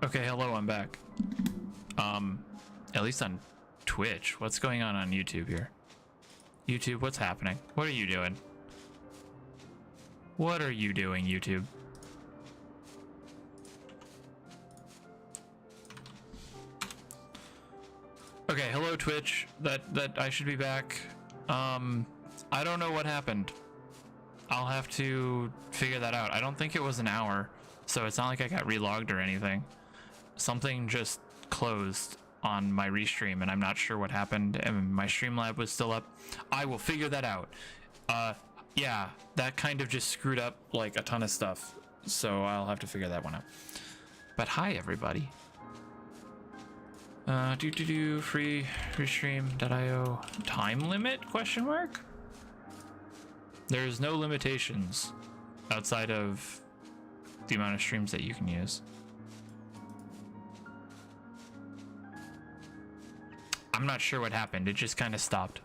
Okay, hello, I'm back. At least on Twitch. What's going on YouTube here? YouTube, what's happening? What are you doing? What are you doing, YouTube? Okay, hello Twitch. That I should be back. I don't know what happened. I'll have to figure that out. I don't think it was an hour, so it's not like I got relogged or anything. Something just closed on my restream and I'm not sure what happened, and my Streamlab was still up. I will figure that out. Yeah, that kind of just screwed up like a ton of stuff, so I'll have to figure that one out. But hi everybody. Free restream.io time limit question mark? There's no limitations outside of the amount of streams that you can use. I'm not sure what happened. It just kind of stopped.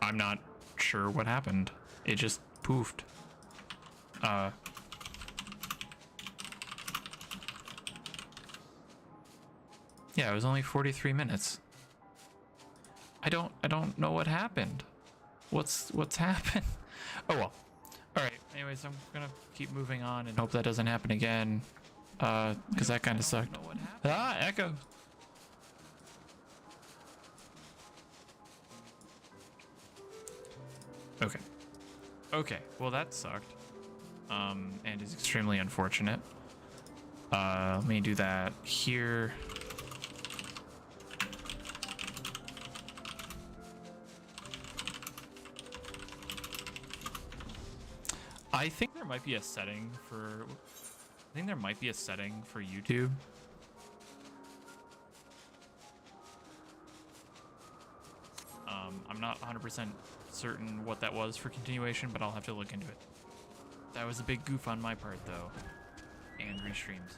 I'm not sure what happened. It just poofed. Yeah, it was only 43 minutes. I don't know what happened. What's happened? Oh well. All right. Anyways, I'm gonna keep moving on and hope that doesn't happen again. Because that kind of sucked. Ah, echo. Okay. Okay. Well, that sucked. And is extremely unfortunate. Let me do that here. I think there might be a setting for YouTube. I'm not 100% certain what that was for continuation, but I'll have to look into it. That was a big goof on my part though, and restreams.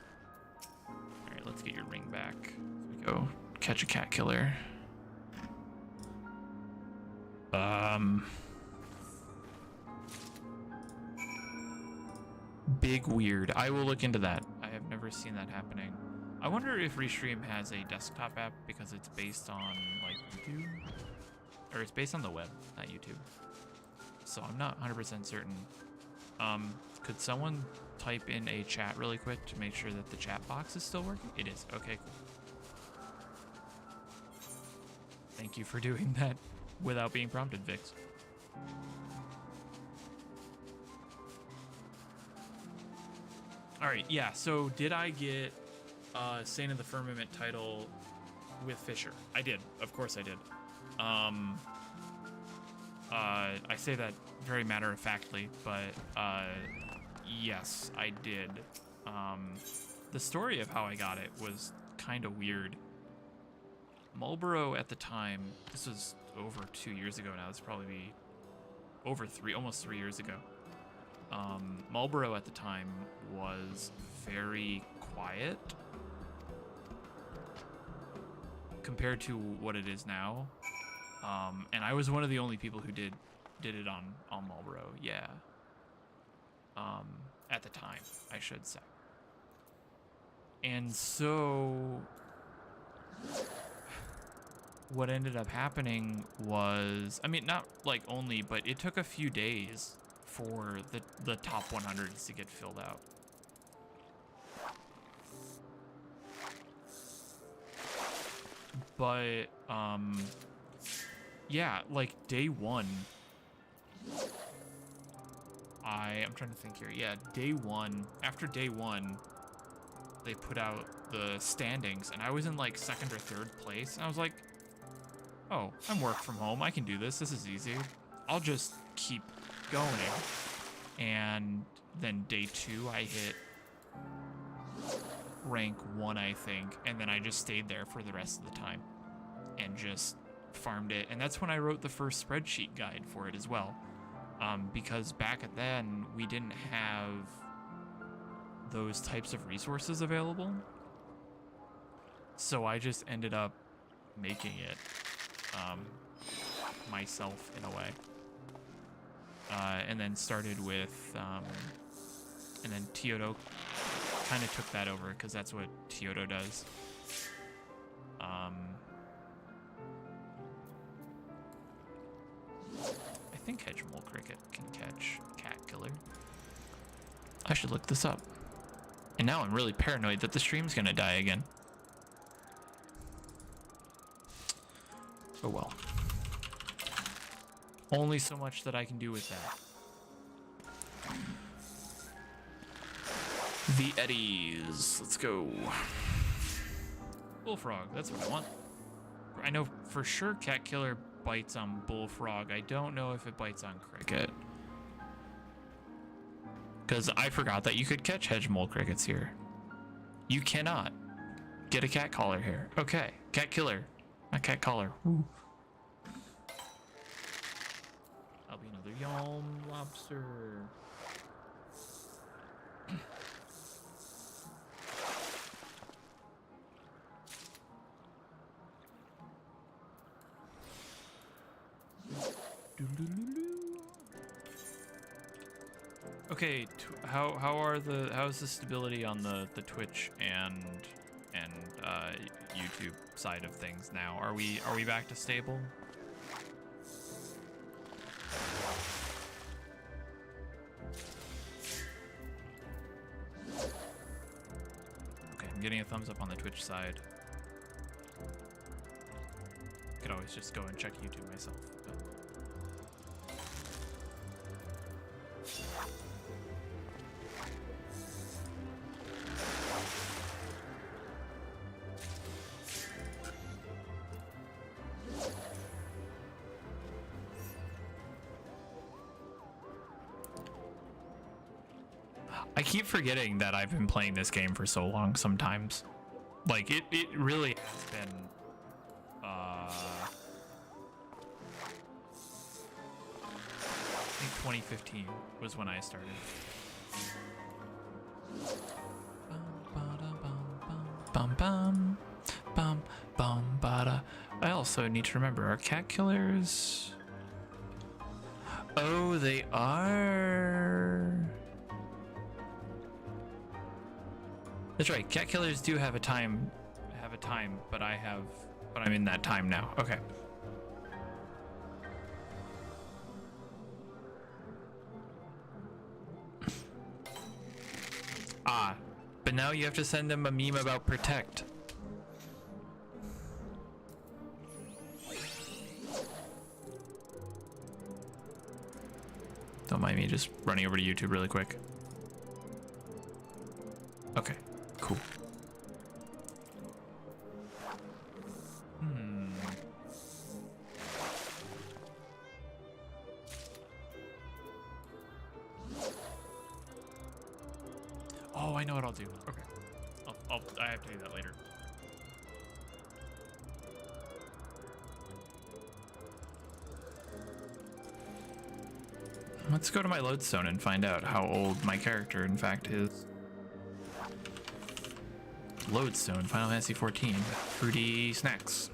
All right, let's get your ring back. Let's go catch a cat killer. Big weird. I will look into that. I have never seen that happening. I wonder if Restream has a desktop app because it's based on like YouTube, or it's based on the web, not YouTube. So I'm not 100% certain. Could someone type in a chat really quick to make sure that the chat box is still working? It is. Okay, cool. Thank you for doing that without being prompted, Vix. All right, yeah, so did I get Saint of the Firmament title with Fisher? I did, of course I did. I say that very matter-of-factly, but yes, I did. The story of how I got it was kind of weird. Marlboro at the time, this was over 2 years ago now, it's probably over almost 3 years ago. Marlboro at the time was very quiet compared to what it is now. And I was one of the only people who did it on Marlboro, yeah. At the time, I should say. And so what ended up happening was, I mean, not like only, but it took a few days for the top 100s to get filled out. But yeah, like day one, I'm trying to think here. Yeah, day one, after day one, they put out the standings and I was in like 2nd or 3rd place, and I was like, oh, I'm work from home, I can do this is easy, I'll just keep going. And then day 2 I hit rank 1, I think, and then I just stayed there for the rest of the time and just farmed it. And that's when I wrote the first spreadsheet guide for it as well, because back then we didn't have those types of resources available, so I just ended up making it myself in a way. and then started with, and then Pt2 kind of took that over because that's what Pt2 does. I think hedge mole cricket can catch cat killer. I should look this up. And now I'm really paranoid that the stream's gonna die again. Oh well. Only so much that I can do with that. The eddies. Let's go. Bullfrog. That's what I want. I know for sure cat killer bites on bullfrog. I don't know if it bites on cricket. Because I forgot that you could catch hedge mole crickets here. You cannot get a cat collar here. Okay, cat killer, not cat collar. Ooh. That'll be another yalm lobster. Okay, how's the stability on the Twitch and YouTube side of things now? Are we back to stable? Okay, I'm getting a thumbs up on the Twitch side. I could always just go and check YouTube myself. But... I keep forgetting that I've been playing this game for so long sometimes. Like, it really has been, I think 2015 was when I started. Bum bum bum bum bada. I also need to remember, are cat killers? Oh, they are. That's right. Cat killers do have a time, but I'm in that time now. Okay. Ah, but now you have to send them a meme about protect. Don't mind me just running over to YouTube really quick. Okay. Cool. Oh, I know what I'll do. Okay. I have to do that later. Let's go to my lodestone and find out how old my character in fact is. Lodestone, Final Fantasy 14, fruity snacks.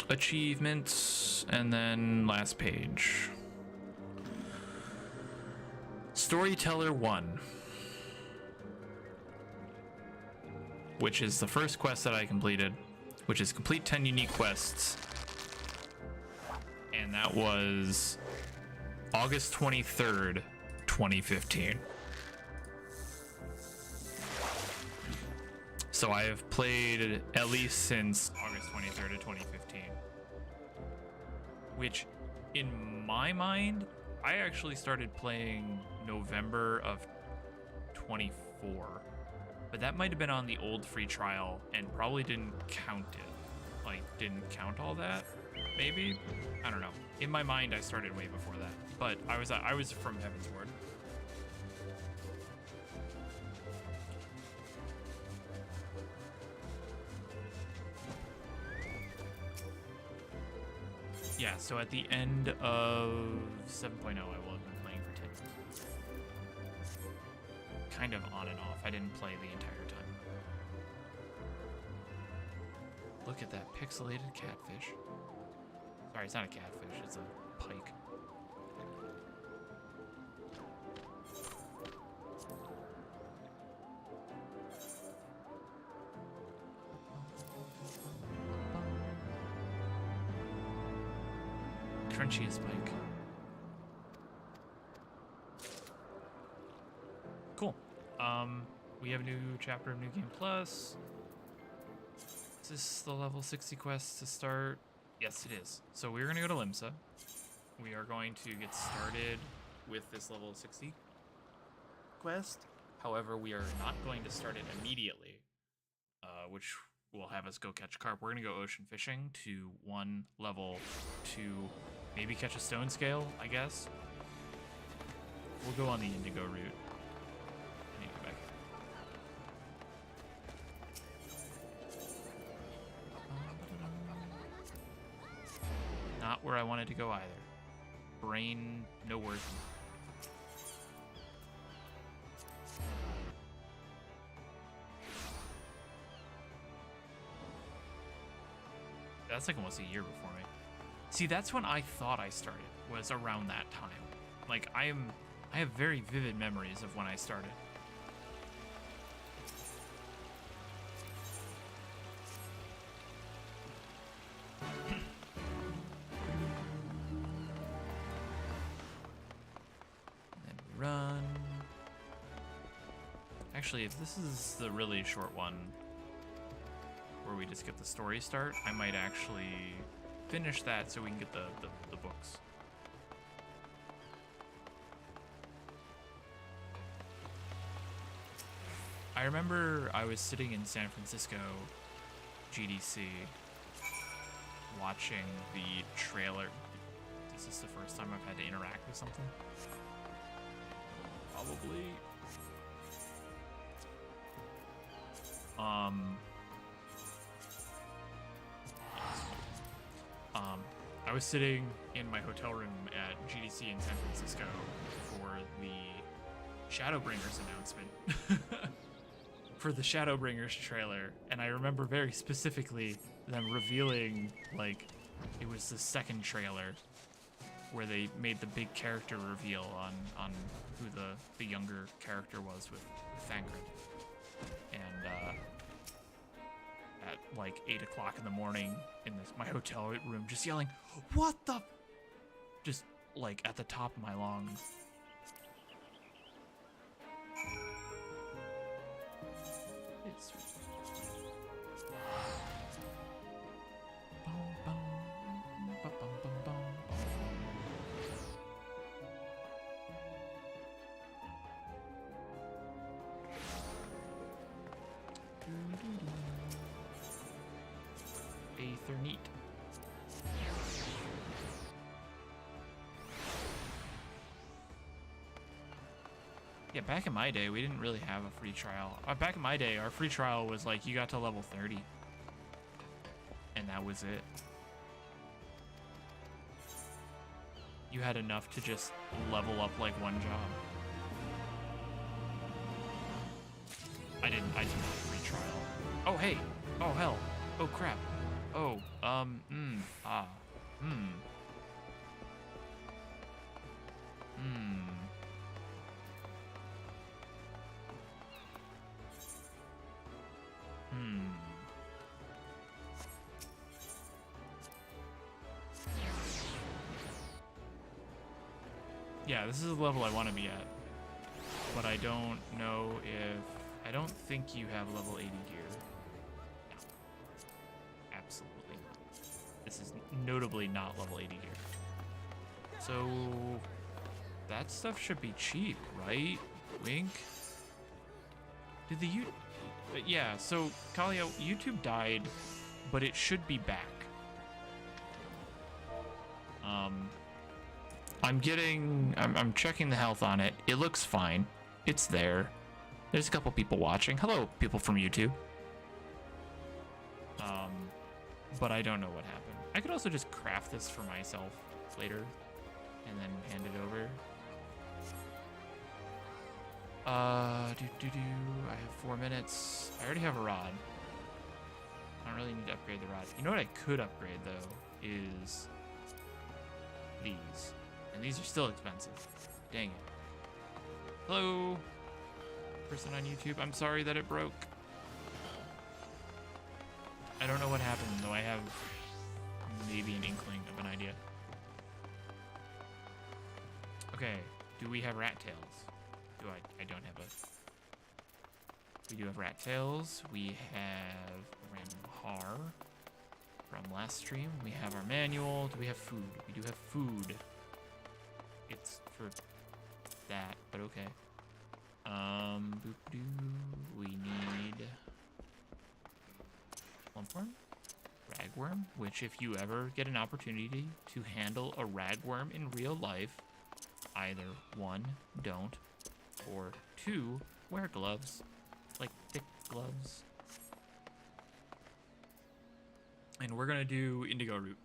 Achievements, and then last page. Storyteller 1, which is the first quest that I completed, which is complete 10 unique quests. And that was August 23rd, 2015. So I have played at least since August 23rd of 2015, which in my mind, I actually started playing November of 24, but that might have been on the old free trial and probably didn't count it. Like, didn't count all that, maybe? I don't know. In my mind, I started way before that, but I was from Heaven's Ward. Yeah, so at the end of 7.0, I will have been playing for 10 years. Kind of on and off. I didn't play the entire time. Look at that pixelated catfish. Sorry, it's not a catfish, it's a pike. Crunchiest pike. Cool. We have a new chapter of New Game Plus. Is this the level 60 quest to start? Yes, it is. So we're gonna go to Limsa. We are going to get started with this level 60 quest. However, we are not going to start it immediately, which will have us go catch carp. We're gonna go ocean fishing to one level to maybe catch a stone scale, I guess. We'll go on the indigo route. I need to go back. Not where I wanted to go either. Brain, no words. That's like almost a year before me. See, that's when I thought I started, was around that time. Like, I have very vivid memories of when I started. Run. Actually, if this is the really short one where we just get the story start, I might actually finish that so we can get the books. I remember I was sitting in San Francisco GDC watching the trailer. Is this the first time I've had to interact with something? Probably. I was sitting in my hotel room at GDC in San Francisco for the Shadowbringers announcement. For the Shadowbringers trailer, and I remember very specifically them revealing, like, it was the second trailer where they made the big character reveal on who the younger character was with Thancred. And at like 8 o'clock in the morning in my hotel room, just yelling, "What the?" Just like at the top of my lungs. It's Aetherneat. Yeah, back in my day, we didn't really have a free trial. Back in my day, our free trial was like you got to level 30. And that was it. You had enough to just level up like one job. I didn't have a free trial. Oh, hey. Oh, hell. Oh, crap. Oh, Yeah, this is the level I want to be at. But I don't know if... I don't think you have level 80 gear. No. Absolutely not. This is notably not level 80 gear. So... that stuff should be cheap, right? Wink? Did the yeah, so, Kalio, YouTube died, but it should be back. I'm checking the health on it. It looks fine. It's there. There's a couple people watching. Hello, people from YouTube. But I don't know what happened. I could also just craft this for myself later and then hand it over. I have 4 minutes. I already have a rod. I don't really need to upgrade the rod. You know what I could upgrade, though, is these. And these are still expensive. Dang it. Hello, person on YouTube. I'm sorry that it broke. I don't know what happened, though I have maybe an inkling of an idea. Okay, do we have rat tails? I don't have a... We do have rat tails. We have random har from last stream. We have our manual. Do we have food? We do have food. It's for that, but okay. Boop-doo. We need lumpworm, ragworm, which if you ever get an opportunity to handle a ragworm in real life, either 1, don't, or 2, wear gloves, like thick gloves. And we're gonna do indigo root.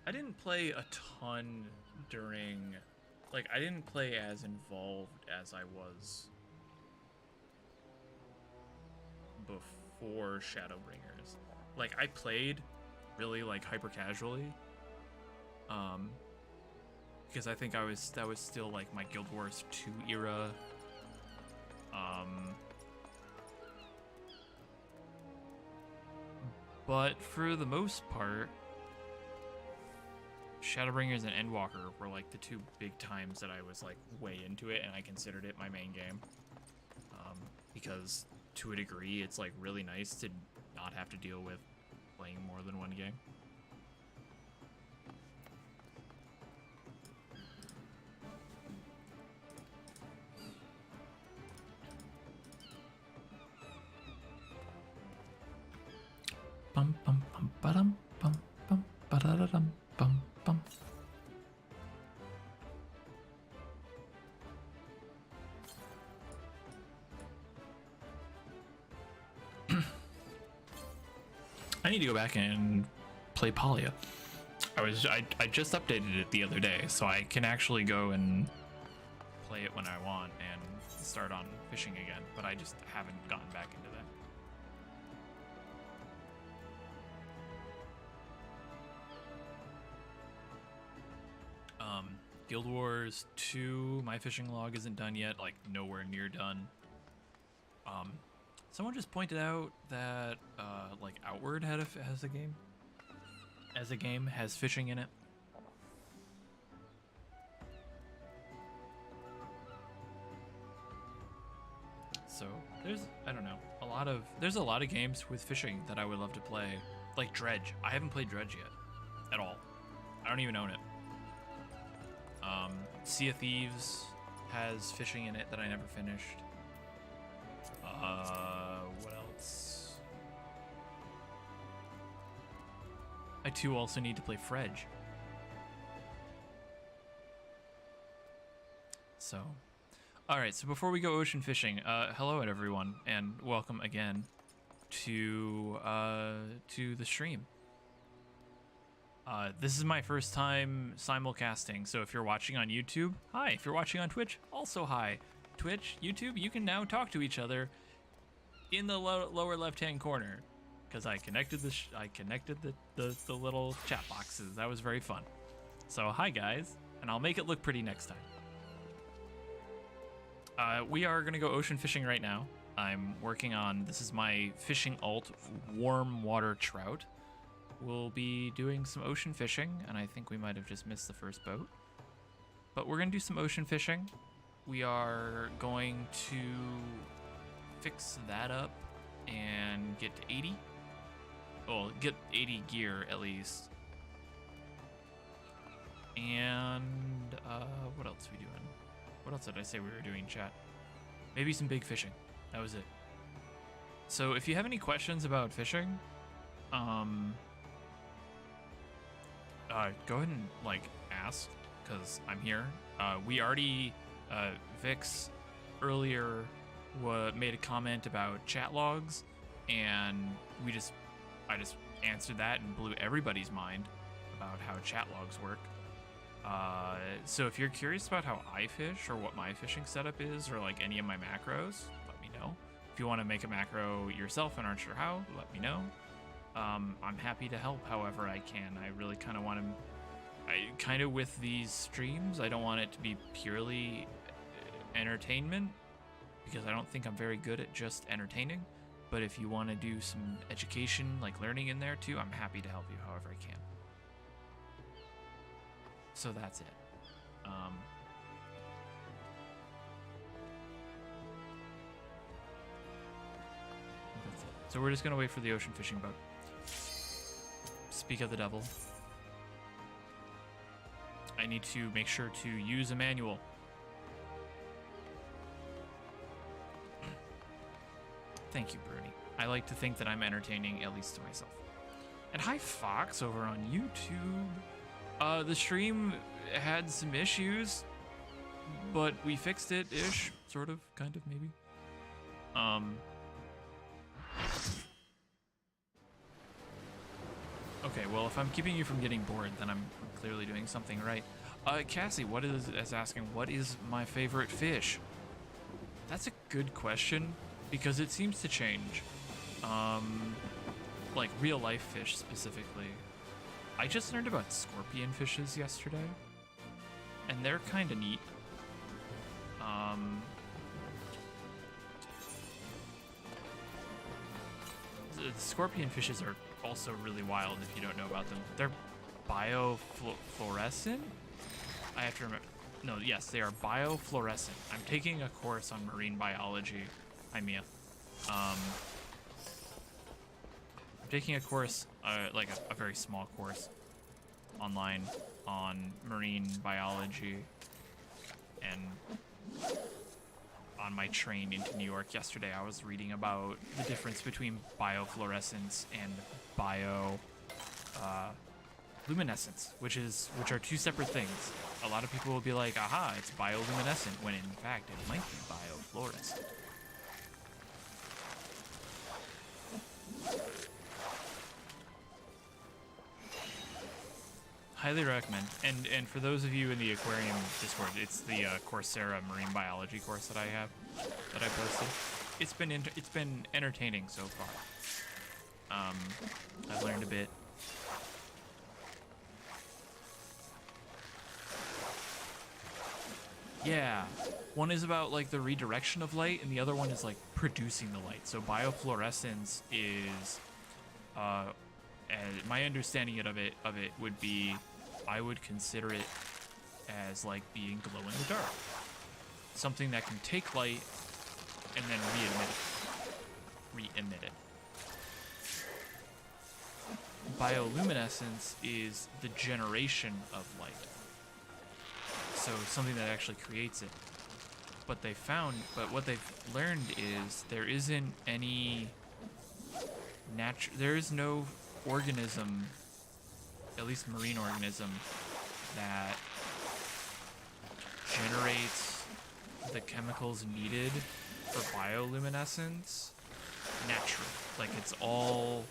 I didn't play a ton during, like, I didn't play as involved as I was before Shadowbringers. Like, I played really, like, hyper casually, because I think that was still, like, my Guild Wars 2 era, but for the most part, Shadowbringers and Endwalker were like the 2 big times that I was like way into it, and I considered it my main game. Because to a degree, it's like really nice to not have to deal with playing more than one game. Bum bum bum ba-dum bum bum ba-da-da-dum bum bum. I need to go back and play Polya. I just updated it the other day, so I can actually go and play it when I want and start on fishing again, but I just haven't gotten back into that. Guild Wars 2, my fishing log isn't done yet, like nowhere near done. Someone just pointed out that like Outward has a game has fishing in it. So I don't know, there's a lot of games with fishing that I would love to play, like Dredge. I haven't played Dredge yet at all. I don't even own it. Sea of Thieves has fishing in it that I never finished. What else? I too also need to play Fredge. So, alright, so before we go ocean fishing, hello everyone, and welcome again to the stream. This is my first time simulcasting, so if you're watching on YouTube, hi. If you're watching on Twitch, also hi. Twitch, YouTube, you can now talk to each other in the lower left-hand corner, because I connected the little chat boxes. That was very fun. So hi guys, and I'll make it look pretty next time. We are gonna go ocean fishing right now. I'm working on, this is my fishing alt, warm water trout. We'll be doing some ocean fishing, and I think we might have just missed the first boat. But we're gonna do some ocean fishing. We are going to fix that up and get to 80. Well, get 80 gear at least. And what else are we doing? What else did I say we were doing, chat? Maybe some big fishing. That was it. So if you have any questions about fishing, go ahead and like ask, because I'm here. We already, Vix earlier made a comment about chat logs, and I just answered that and blew everybody's mind about how chat logs work. So if you're curious about how I fish or what my fishing setup is or like any of my macros, let me know. If you want to make a macro yourself and aren't sure how, let me know. I'm happy to help however I can. I really kind of want to, with these streams, I don't want it to be purely entertainment because I don't think I'm very good at just entertaining. But if you want to do some education, like learning in there too, I'm happy to help you however I can. So that's it. That's it. So we're just gonna wait for the ocean fishing boat. Speak of the devil. I need to make sure to use a manual. Thank you, Bruni. I like to think that I'm entertaining, at least to myself. And hi, Fox, over on YouTube. The stream had some issues, but we fixed it-ish, sort of, kind of, maybe. Okay, well, if I'm keeping you from getting bored, then I'm clearly doing something right. Cassie, is asking, what is my favorite fish? That's a good question, because it seems to change. Like real life fish specifically. I just learned about scorpion fishes yesterday, and they're kind of neat. The scorpion fishes are also really wild if you don't know about them. They're biofluorescent? I have to remember. No, yes, they are biofluorescent. I'm taking a course on marine biology. Hi, Mia. I'm taking a course, like a very small course online on marine biology, and on my train into New York yesterday, I was reading about the difference between biofluorescence and bioluminescence, which are two separate things. A lot of people will be like, aha, it's bioluminescent, when in fact it might be biofluorescent. Highly recommend. And for those of you in the aquarium Discord, it's the Coursera marine biology course that I have, that I posted. It's been entertaining so far. I've learned a bit. Yeah, one is about like the redirection of light, and the other one is like producing the light. So biofluorescence is, my understanding of it would be, I would consider it as like being glow in the dark, something that can take light and then re-emit it. Bioluminescence is the generation of light. So something that actually creates it. But what they've learned is there isn't any there is no organism, at least marine organism, that generates the chemicals needed for bioluminescence naturally. Like, it's all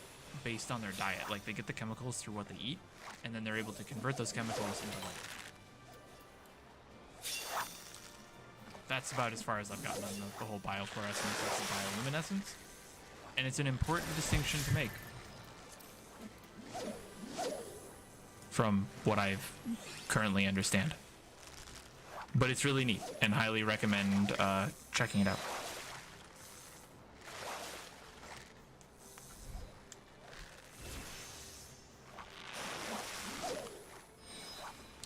based on their diet. Like, they get the chemicals through what they eat, and then they're able to convert those chemicals into light. That's about as far as I've gotten on the whole biofluorescence versus bioluminescence. And it's an important distinction to make from what I currently understand. But it's really neat, and highly recommend checking it out.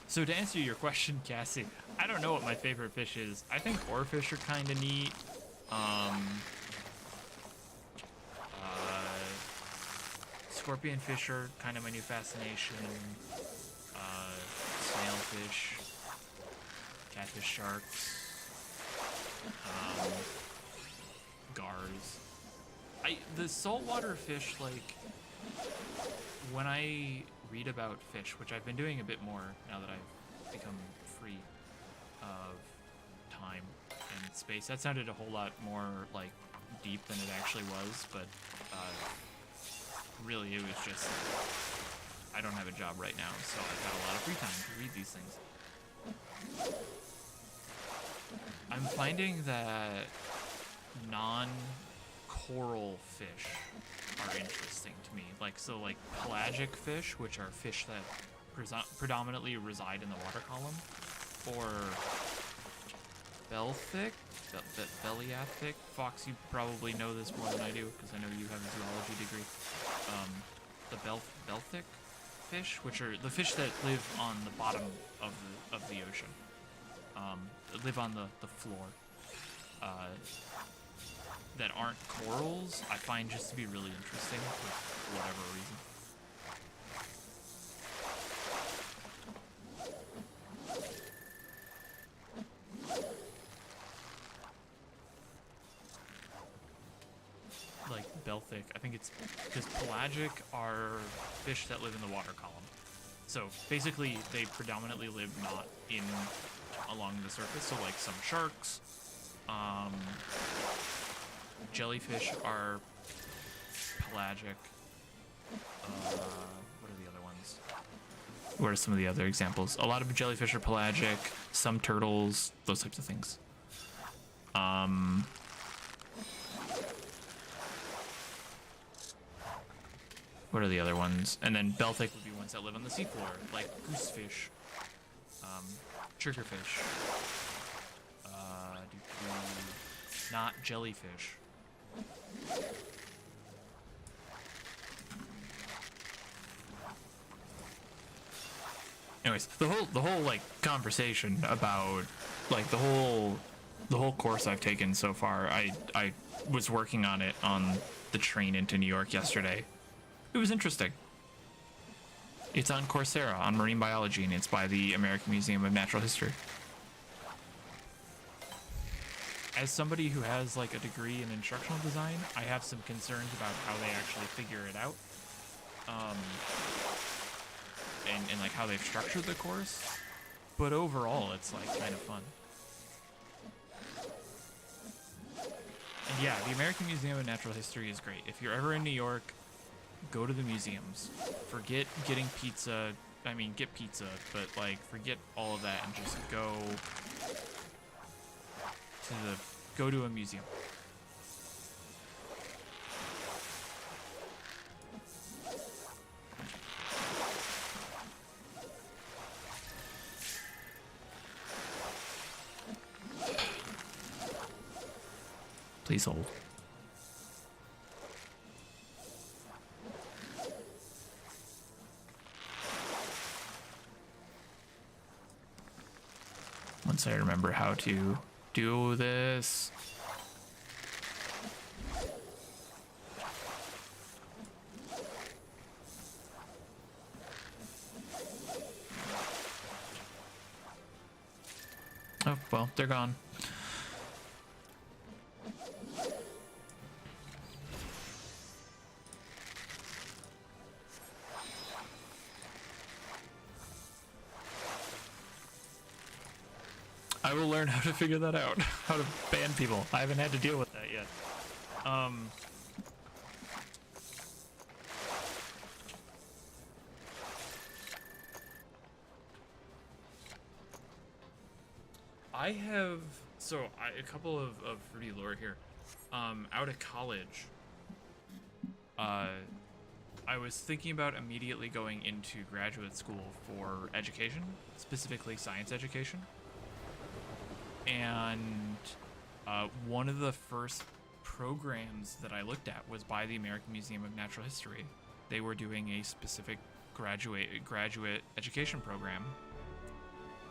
So to answer your question, Cassie, I don't know what my favorite fish is. I think oarfish are kind of neat. Scorpion fish are kind of my new fascination. Snailfish, catfish, sharks, gars. The saltwater fish, like, when I read about fish, which I've been doing a bit more now that I've become free of time and space. That sounded a whole lot more like deep than it actually was, but really it was just, I don't have a job right now, so I've got a lot of free time to read these things. I'm finding that non-coral fish are interesting to me. Like, so like pelagic fish, which are fish that predominantly reside in the water column, or bellfish, bellyafic. Fox, you probably know this more than I do, because I know you have a zoology degree. The bellfic fish, which are the fish that live on the bottom of the ocean, live on the floor, that aren't corals, I find just to be really interesting for whatever reason. Like bellfic, I think it's because pelagic are fish that live in the water column. So basically they predominantly live not in along the surface. So like some sharks, jellyfish are pelagic. What are the other ones? What are some of the other examples? A lot of jellyfish are pelagic, some turtles, those types of things. What are the other ones? And then bellfic would be ones that live on the seafloor, like goosefish, triggerfish, not jellyfish. Anyways, the whole like conversation about like the whole course I've taken so far, I was working on it on the train into New York yesterday. It was interesting. It's on Coursera on marine biology, and it's by the American Museum of Natural History. As somebody who has like a degree in instructional design, I have some concerns about how they actually figure it out. And like how they've structured the course. But overall, it's like kind of fun. And yeah, the American Museum of Natural History is great. If you're ever in New York, go to the museums. Forget getting pizza. I mean, get pizza, but like forget all of that and just go to a museum. Please hold. Once I remember how to do this. Oh, well, they're gone. I will learn how to figure that out. How to ban people. I haven't had to deal with that yet. I have a couple of fruity lore here. Out of college, I was thinking about immediately going into graduate school for education, specifically science education. And one of the first programs that I looked at was by the American Museum of Natural History. They were doing a specific graduate education program,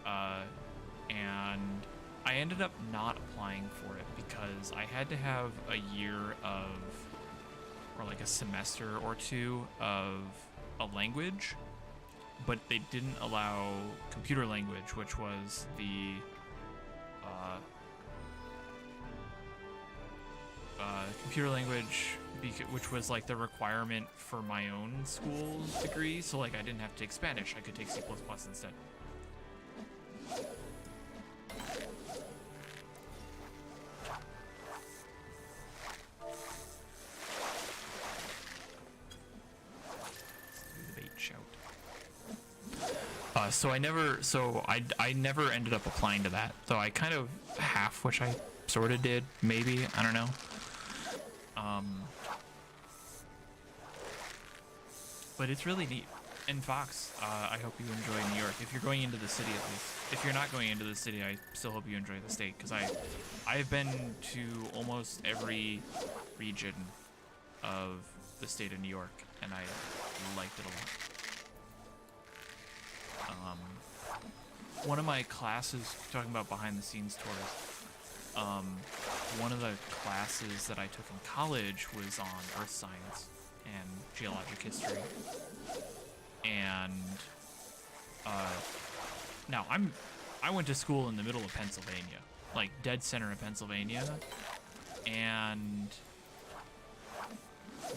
and I ended up not applying for it because I had to have a year of, or like a semester or two of a language, but they didn't allow computer language, which was the computer language, which was like the requirement for my own school's degree. So like I didn't have to take Spanish, I could take C++ instead. So I never ended up applying to that. So I kind of half, which I sort of did, maybe, I don't know. But it's really neat. And Fox, I hope you enjoy New York. If you're going into the city, at least. If you're not going into the city, I still hope you enjoy the state, because I've been to almost every region of the state of New York, and I liked it a lot. One of my classes, talking about behind the scenes tours, one of the classes that I took in college was on earth science and geologic history. And now I went to school in the middle of Pennsylvania, like dead center of Pennsylvania, and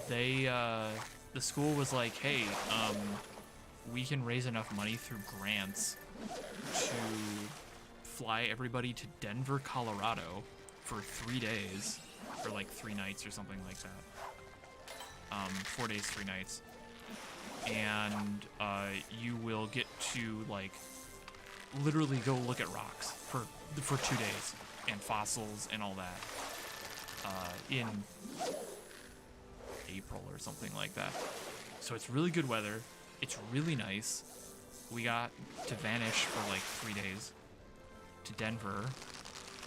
the school was like, hey, we can raise enough money through grants to fly everybody to Denver, Colorado for 3 days, or like 3 nights or something like that. 4 days, 3 nights. And you will get to like literally go look at rocks for 2 days and fossils and all that in April or something like that. So it's really good weather. It's really nice. We got to vanish for like 3 days to Denver,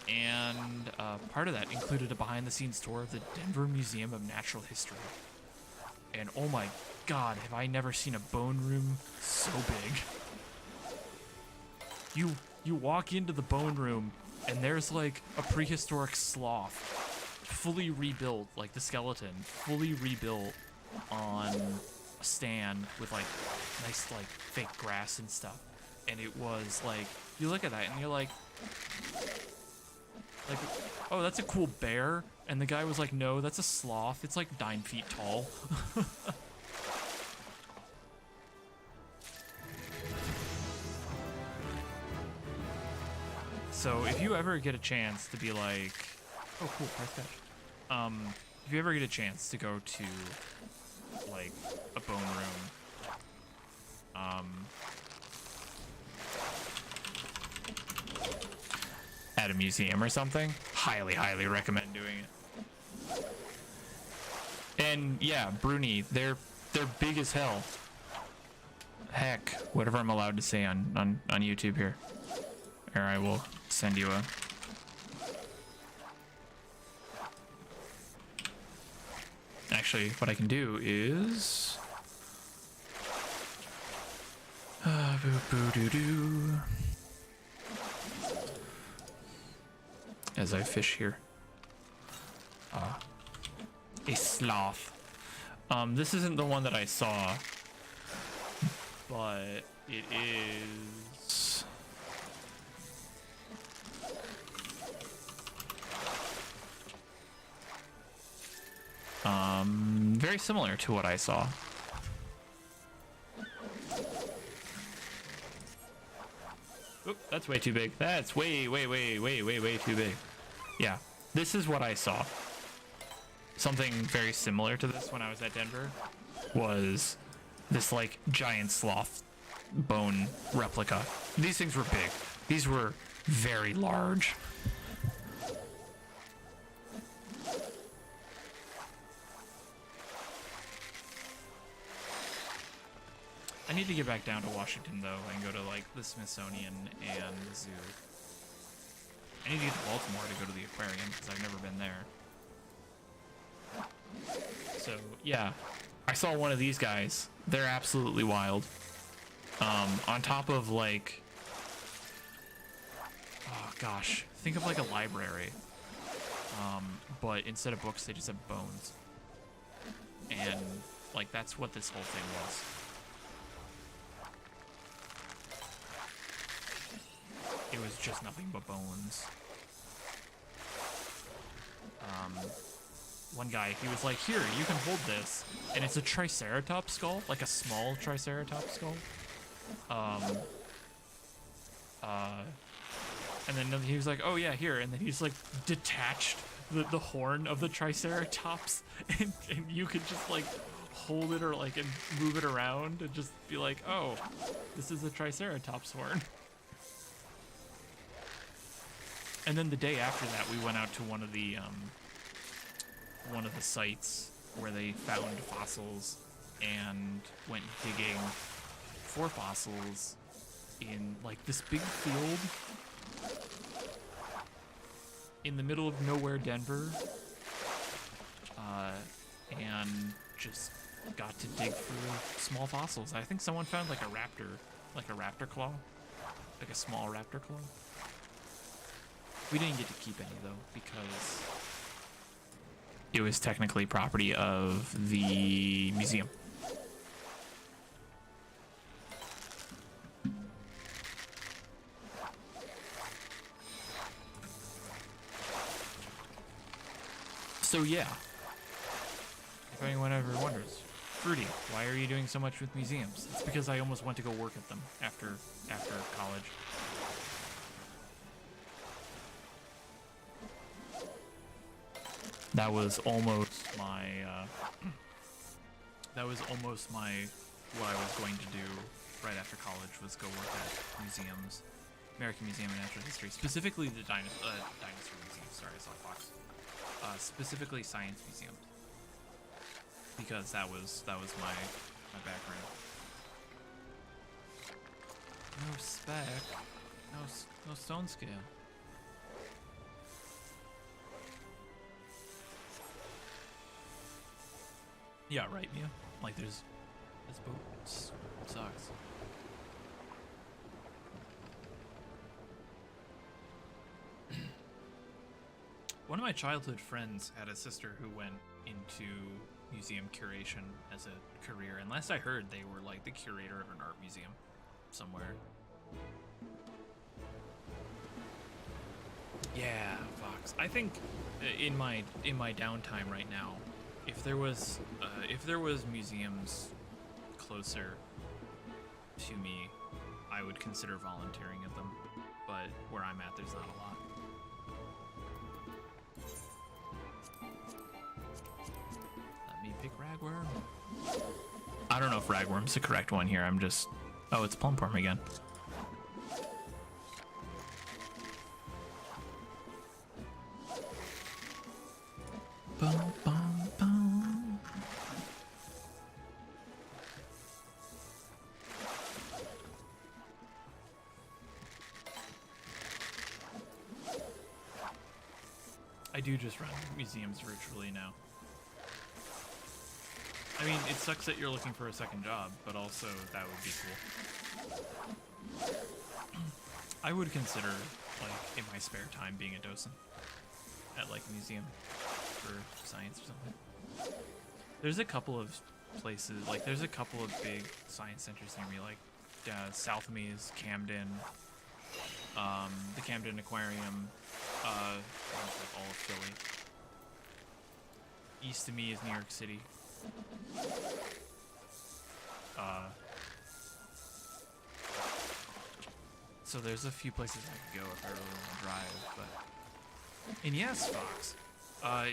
and part of that included a behind-the-scenes tour of the Denver Museum of Natural History. And oh my God, have I never seen a bone room so big. You walk into the bone room and there's like a prehistoric sloth fully rebuilt, like the skeleton fully rebuilt on a stand with like nice like fake grass and stuff. And it was like, you look at that and you're like, oh, that's a cool bear. And the guy was like, no, that's a sloth. It's like 9 feet tall. So if you ever get a chance to be like, oh cool, price catch. If you ever get a chance to go to like a bone room, at a museum or something, highly recommend doing it. And yeah, Bruni, they're big as hell. Heck, whatever I'm allowed to say on YouTube here. Or I will send you a... Actually, what I can do is... boo-boo-doo-doo. As I fish here. A sloth. This isn't the one that I saw, but it is... very similar to what I saw. Oop, that's way too big. That's way too big. Yeah, this is what I saw. Something very similar to this when I was at Denver was this like giant sloth bone replica. These things were big. These were very large. I need to get back down to Washington though and go to like the Smithsonian and the zoo. I need to get to Baltimore to go to the aquarium because I've never been there. So yeah, I saw one of these guys. They're absolutely wild. On top of like, oh gosh, think of like a library. But instead of books, they just have bones. And like that's what this whole thing was. It was just nothing but bones. One guy, he was like, here, you can hold this. And it's a triceratops skull, like a small triceratops skull. And then he was like, oh yeah, here. And then he's like detached the horn of the triceratops. And you could just like hold it or like and move it around and just be like, oh, this is a Triceratops horn. And then the day after that, we went out to one of the sites where they found fossils and went digging for fossils in like this big field in the middle of nowhere, Denver, and just got to dig for small fossils. I think someone found like a raptor claw, like a small raptor claw. We didn't get to keep any though because it was technically property of the museum. So yeah, if anyone ever wonders, Fruity, why are you doing so much with museums? It's because I almost went to go work at them after college. That was almost my what I was going to do right after college was go work at museums, American Museum of Natural History, specifically the dinosaur museum. Sorry, I saw a fox. Specifically science museums, because that was my background. No spec, no stone scale. Yeah, right, Mia. Like this boat sucks. One of my childhood friends had a sister who went into museum curation as a career, and last I heard they were like the curator of an art museum somewhere. Yeah, Fox. I think in my downtime right now, if there was museums closer to me, I would consider volunteering at them. But where I'm at, there's not a lot. Let me pick ragworm. I don't know if ragworm's the correct one here. I'm just... Oh, it's plumporm again. Bum, bum, bum. I do just run museums virtually now. I mean, it sucks that you're looking for a second job, but also that would be cool. I would consider, like, in my spare time being a docent at, like, a museum for science or something. There's a couple of places, like, there's a couple of big science centers near me, like, south of me is Camden, the Camden Aquarium, like all of Philly. East of me is New York City. So there's a few places I could go if I really want to drive, but... And yes, Fox,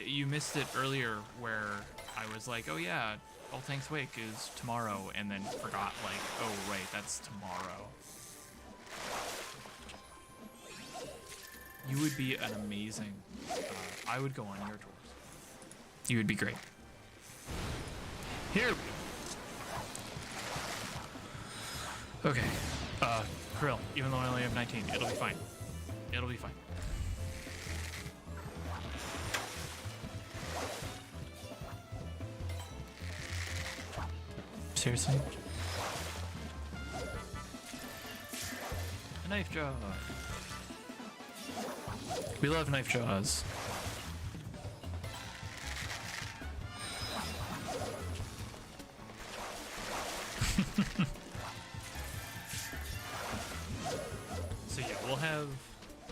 you missed it earlier where I was like, oh yeah, All Thanks Wake is tomorrow, and then forgot, like, oh right, that's tomorrow. You would be an amazing... I would go on your tours. You would be great. Here! Okay. Krill, even though I only have 19, it'll be fine. It'll be fine. Seriously? A knife jaw. We love knife jaws. So yeah, we'll have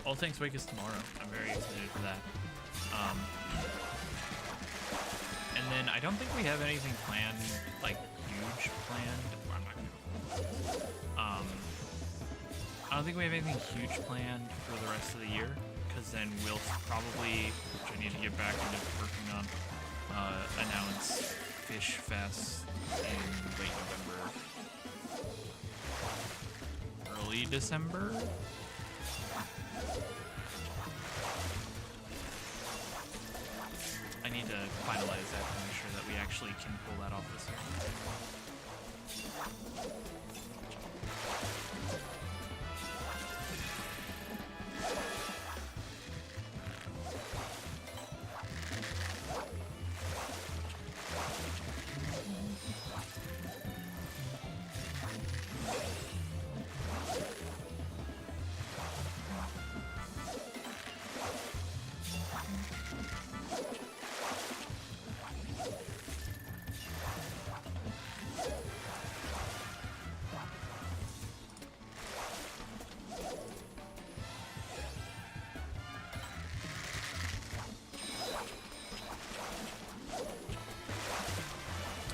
All Thanks Wake is tomorrow. I'm very excited for that. And then I don't think we have anything planned, like huge planned. Well, I'm not gonna. I don't think we have anything huge planned for the rest of the year, because then we'll probably, which I need to get back into working on, announce Fish Fest in late November, early December. I need to finalize that to make sure that we actually can pull that off this year.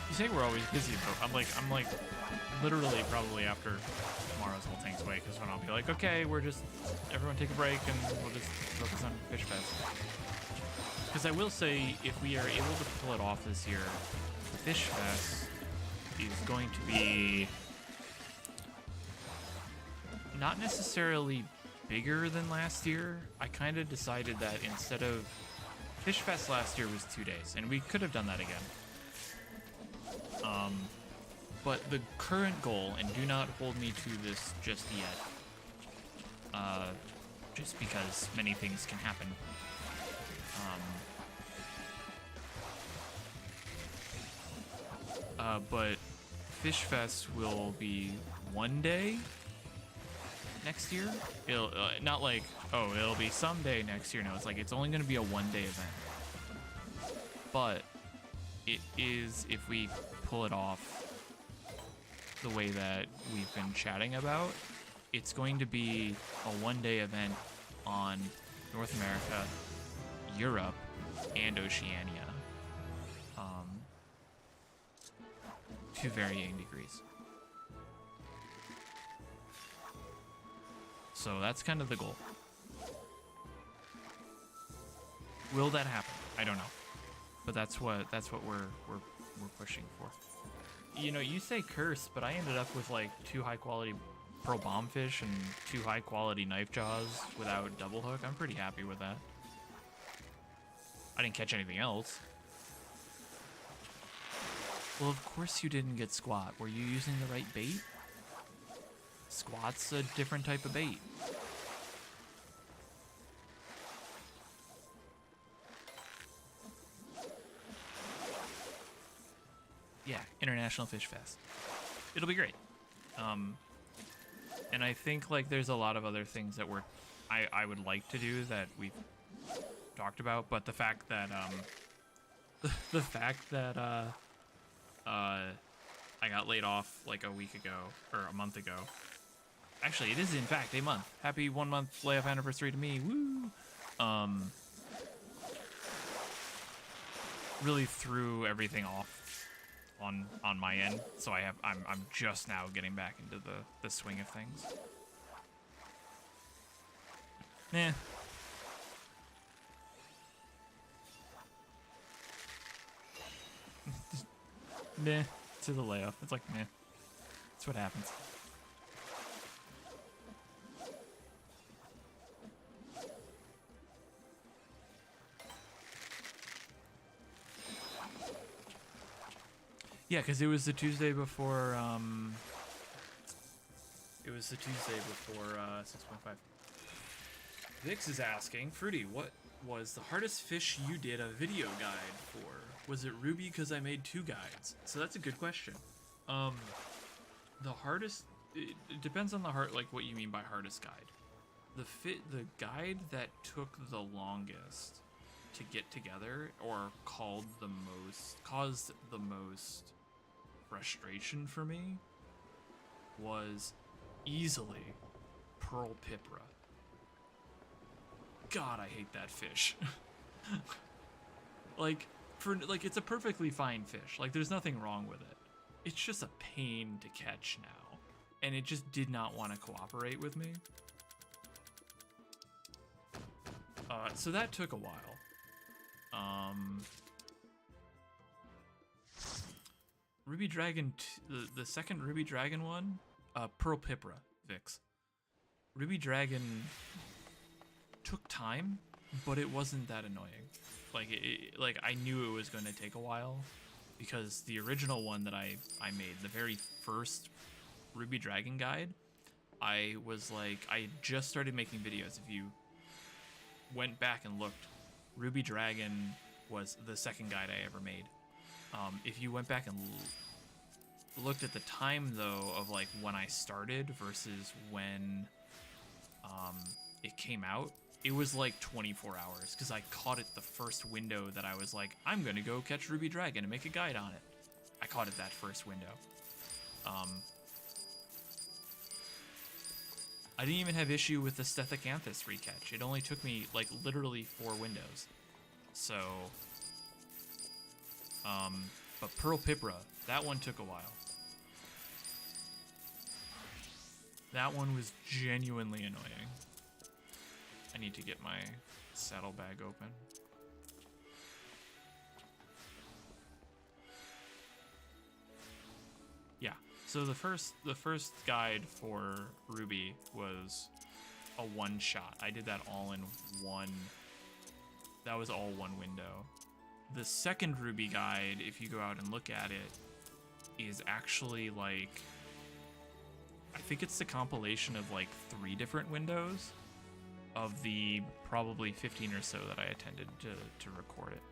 You say we're always busy, but I'm like literally probably after tomorrow's whole tank's away, because when I'll be like, okay, everyone take a break and we'll just focus on Fish Fest. Because I will say, if we are able to pull it off this year, Fish Fest is going to be not necessarily bigger than last year. I kind of decided that instead of Fish Fest last year was 2 days, and we could have done that again. But the current goal, and do not hold me to this just yet, just because many things can happen. But Fish Fest will be 1 day next year. It'll not like, oh, it'll be someday next year. No, it's like it's only going to be a 1 day event. But it is, if we pull it off the way that we've been chatting about, it's going to be a 1 day event on North America, Europe, and Oceania, to varying degrees. So that's kind of the goal. Will that happen? I don't know, but that's what we're pushing for. You know, you say curse, but I ended up with like 2 high quality pro bomb fish and 2 high quality knife jaws without double hook. I'm pretty happy with that. I didn't catch anything else. Well, of course you didn't get squat. Were you using the right bait? Squat's a different type of bait. Yeah, International Fish Fest. It'll be great. And I think like there's a lot of other things that I would like to do that we've talked about, but the fact that I got laid off like a week ago or a month ago. Actually, it is in fact a month. Happy 1 month layoff anniversary to me. Woo! Really threw everything off on my end, so I'm just now getting back into the swing of things. Nah. Meh to the layoff. It's like meh. That's what happens. Yeah, because it was the Tuesday before, it was the Tuesday before, 6.5. Vix is asking, Fruity, what was the hardest fish you did a video guide for? Was it Ruby because I made 2 guides? So that's a good question. The hardest, it depends on the like what you mean by hardest guide. The guide that took the longest to get together, or caused the most frustration for me, was easily Pearl Pipra. God, I hate that fish. like it's a perfectly fine fish. Like there's nothing wrong with it. It's just a pain to catch now, and it just did not want to cooperate with me. So that took a while. Ruby Dragon, the second Ruby Dragon one, Pearl Pipra, Vix. Ruby Dragon took time, but it wasn't that annoying. Like I knew it was going to take a while, because the original one that I made, the very first Ruby Dragon guide, I was like, I just started making videos. If you went back and looked, Ruby Dragon was the second guide I ever made. If you went back and looked at the time though of like when I started versus when it came out, it was like 24 hours, because I caught it the first window that I was like, I'm gonna go catch Ruby Dragon and make a guide on it. I caught it that first window. I didn't even have issue with the Stethecanthus recatch. It only took me like literally 4 windows. So, but Pearl Pipra, that one took a while. That one was genuinely annoying. I need to get my saddlebag open. Yeah, so the first guide for Ruby was a one-shot. I did that all in one. That was all one window. The second Ruby guide, if you go out and look at it, is actually like, I think it's the compilation of like 3 different windows of the probably 15 or so that I attended to record it.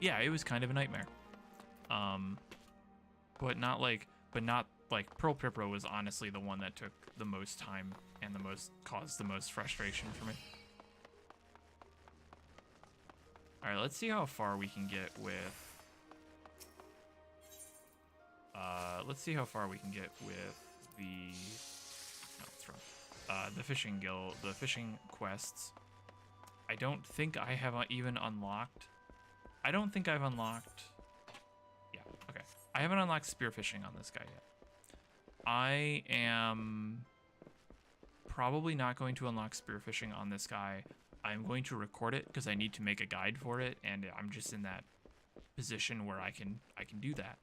Yeah, it was kind of a nightmare. But not like Pearl Pipra was honestly the one that took the most time and caused the most frustration for me. All right, let's see how far we can get with. Let's see how far we can get with the. No, it's wrong. The fishing guild, the fishing quests. I don't think I have even unlocked. I don't think I've unlocked. Yeah, okay. I haven't unlocked spearfishing on this guy yet. I am probably not going to unlock spearfishing on this guy. I'm going to record it because I need to make a guide for it, and I'm just in that position where I can do that.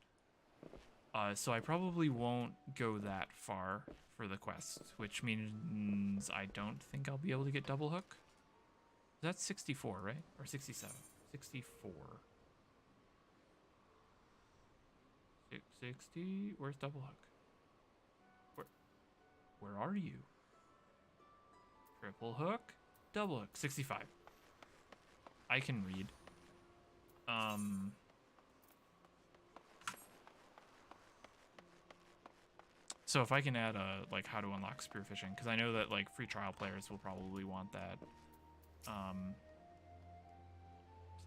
So I probably won't go that far for the quest, which means I don't think I'll be able to get double hook. That's 64, right? Or 67? 64. 660? Where's double hook? Where are you? Triple hook? Double hook. 65. I can read. So if I can add a, like, how to unlock spearfishing, because I know that, like, free trial players will probably want that. Stuff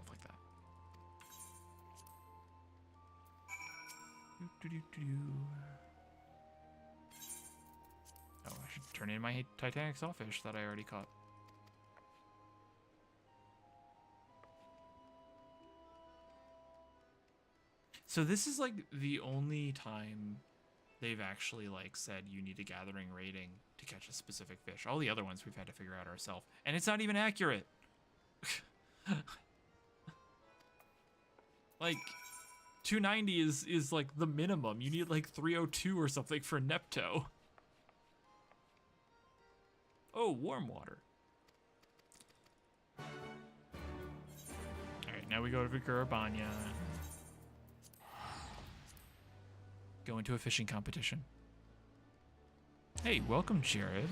like that. Oh, I should turn in my Titanic sawfish that I already caught. So this is, like, the only time they've actually, like, said you need a gathering rating to catch a specific fish. All the other ones we've had to figure out ourselves. And it's not even accurate. Like, 290 is like the minimum. You need like 302 or something for Nepto. Oh, warm water. Alright, now we go to Garabanya. Go into a fishing competition. Hey, welcome, Jared.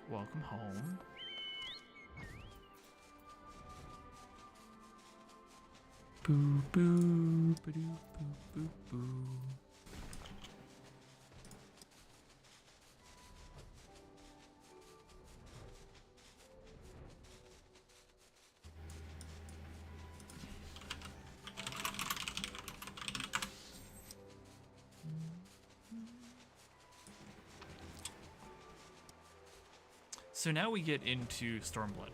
Welcome home. Boo boo ba doo boo boo boo. So now we get into Stormblood.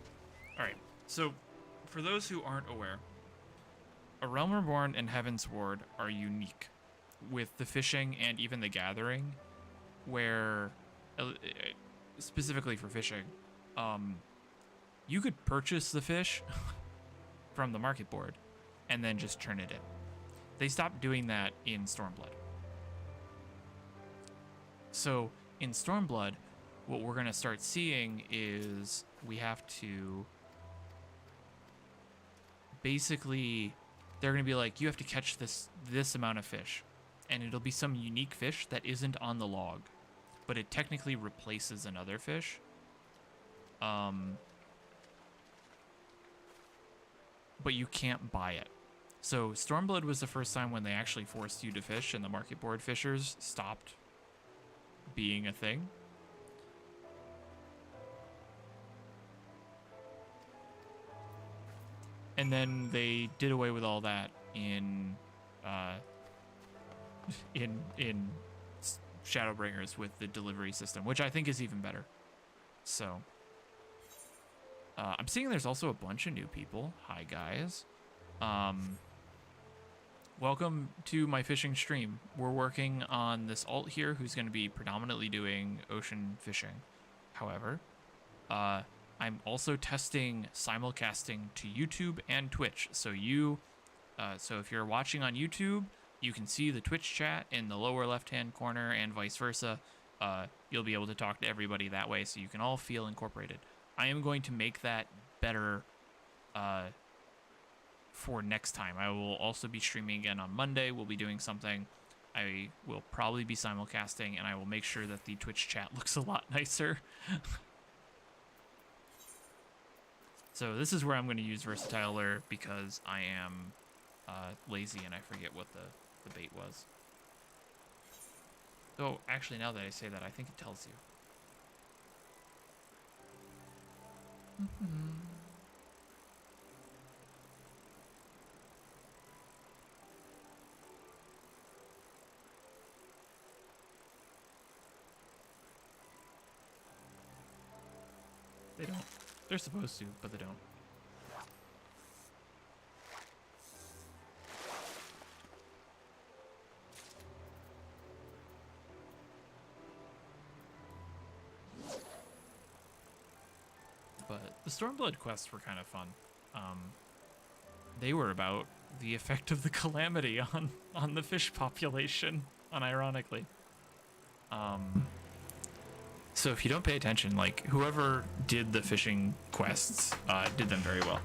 All right, so for those who aren't aware, A Realm Reborn and Heaven's Ward are unique with the fishing and even the gathering, where specifically for fishing, you could purchase the fish from the market board and then just turn it in. They stopped doing that in Stormblood. So in Stormblood, what we're going to start seeing is we have to basically, they're going to be like, you have to catch this amount of fish, and it'll be some unique fish that isn't on the log, but it technically replaces another fish. But you can't buy it. So Stormblood was the first time when they actually forced you to fish, and the market board fishers stopped being a thing. And then they did away with all that in Shadowbringers with the delivery system, which I think is even better. So I'm seeing there's also a bunch of new people. Hi guys. Welcome to my fishing stream. We're working on this alt here who's going to be predominantly doing ocean fishing. However, I'm also testing simulcasting to YouTube and Twitch. So so if you're watching on YouTube, you can see the Twitch chat in the lower left-hand corner and vice versa. You'll be able to talk to everybody that way, so you can all feel incorporated. I am going to make that better for next time. I will also be streaming again on Monday. We'll be doing something. I will probably be simulcasting, and I will make sure that the Twitch chat looks a lot nicer. So this is where I'm going to use Versatile Lure because I am lazy and I forget what the bait was. So actually, now that I say that, I think it tells you. They don't. They're supposed to, but they don't. But the Stormblood quests were kind of fun. They were about the effect of the calamity on the fish population, unironically. So if you don't pay attention, like, whoever did the fishing quests did them very well.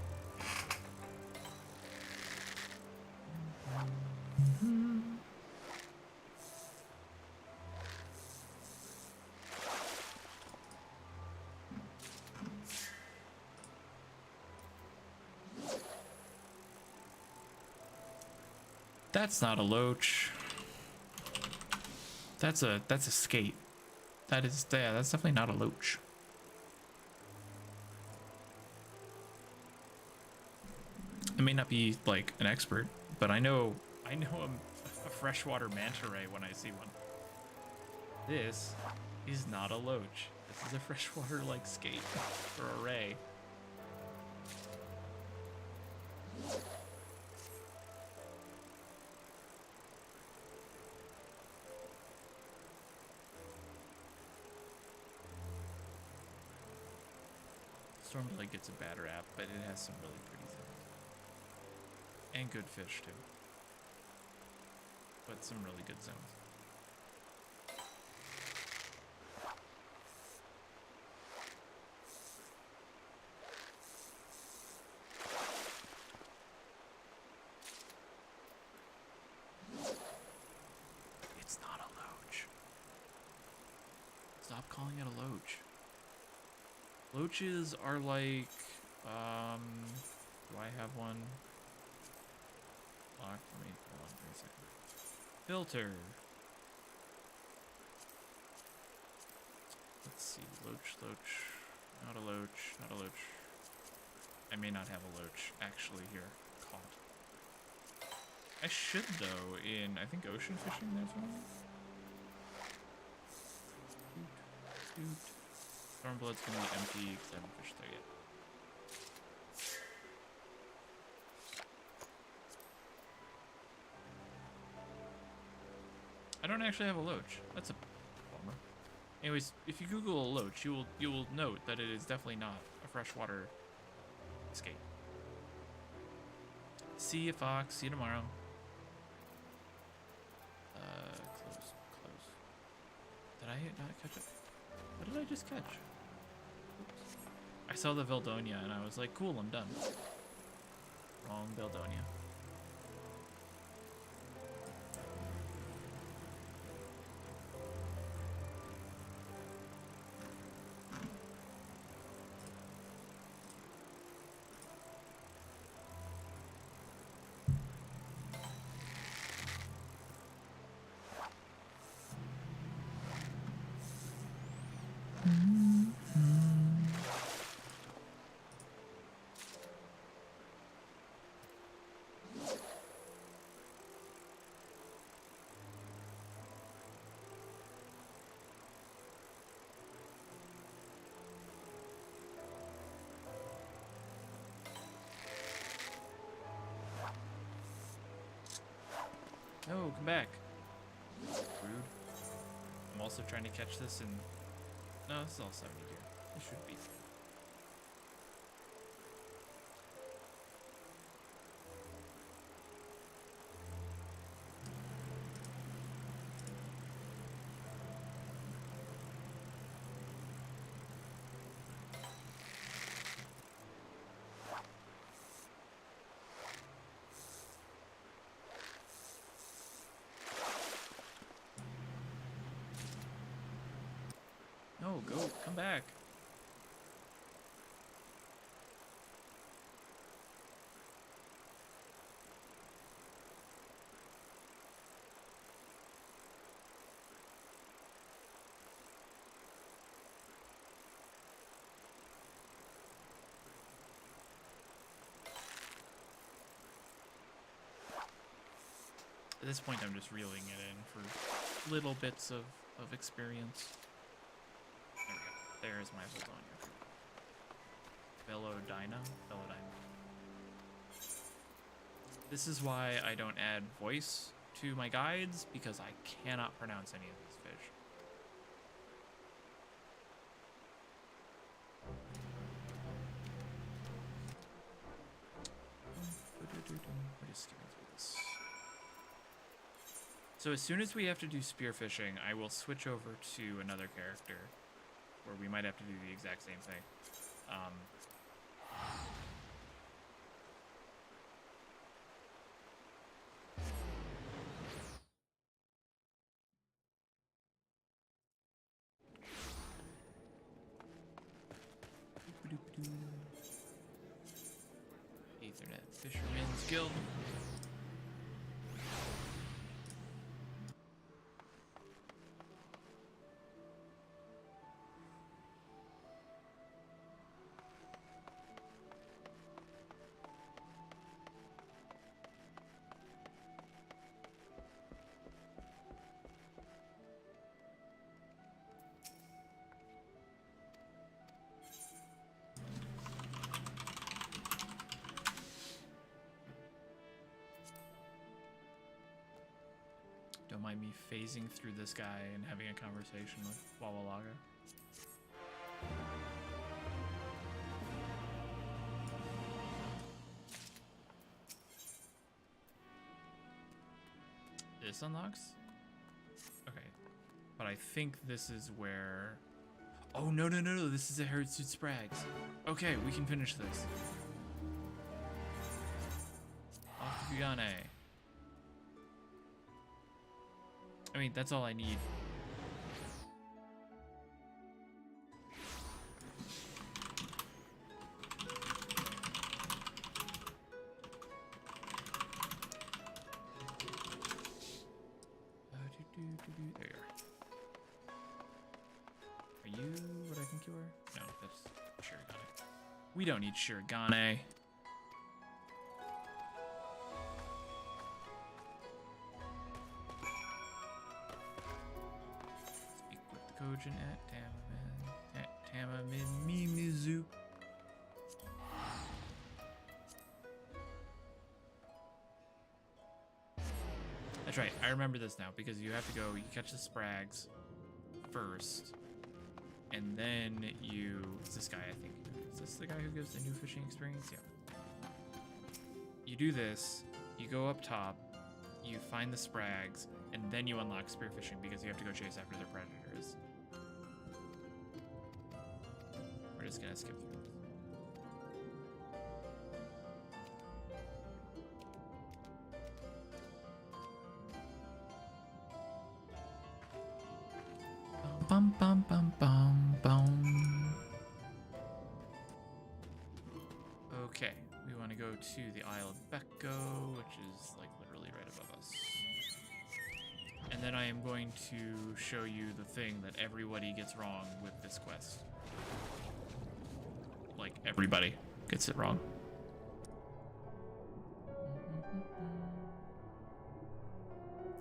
That's not a loach. That's a skate. That is, yeah, that's definitely not a loach. I may not be like an expert, but I know a freshwater manta ray when I see one. This is not a loach. This is a freshwater like skate or a ray. Stormblood gets a bad rap, but it has some really pretty zones. And good fish, too. But some really good zones. It's not a loach. Stop calling it a loach. Loaches are like, do I have one? Locked, let me, hold on for a second. Filter. Let's see, loach, not a loach, not a loach. I may not have a loach actually here, caught. I should though, in, I think ocean fishing there's one. Dude. Stormblood's gonna be empty because I haven't fished there yet. don't actually have a loach. That's a bummer. Anyways, if you Google a loach, you will note that it is definitely not a freshwater escape. See you, Fox. See you tomorrow. Close. Did I not catch it? What did I just catch? Oops. I saw the Veldonia and I was like, cool, I'm done. Wrong Veldonia. No, come back. Rude. I'm also trying to catch this in... No, this is all 70 deer. It should be. No, go, come back. At this point, I'm just reeling it in for little bits of experience. There we go. There's my Velodina. This is why I don't add voice to my guides, because I cannot pronounce any of these fish. We're just skipping through this. So as soon as we have to do spearfishing, I will switch over to another character where we might have to do the exact same thing. Ethernet Fisherman's Guild. Don't mind me phasing through this guy and having a conversation with Wawalaga. This unlocks? Okay. But I think this is where... Oh, no, this is a Herodsuit Sprags. Okay, we can finish this. Off to Fugane. I mean, that's all I need. There you are. Are you what I think you are? No, that's Shirogane. We don't need Shirogane. Kojin at Tamamin Mimizu. That's right. I remember this now because you have to go. You catch the sprags first, and then you. It's this guy, I think. Is this the guy who gives the new fishing experience? Yeah. You do this. You go up top. You find the sprags, and then you unlock spearfishing because you have to go chase after their predators. We're just gonna skip through this. Bum bum bum bum bum. Okay, we want to go to the Isle of Becco, which is like literally right above us. And then I am going to show you the thing that everybody gets wrong with this quest. Like everybody gets it wrong.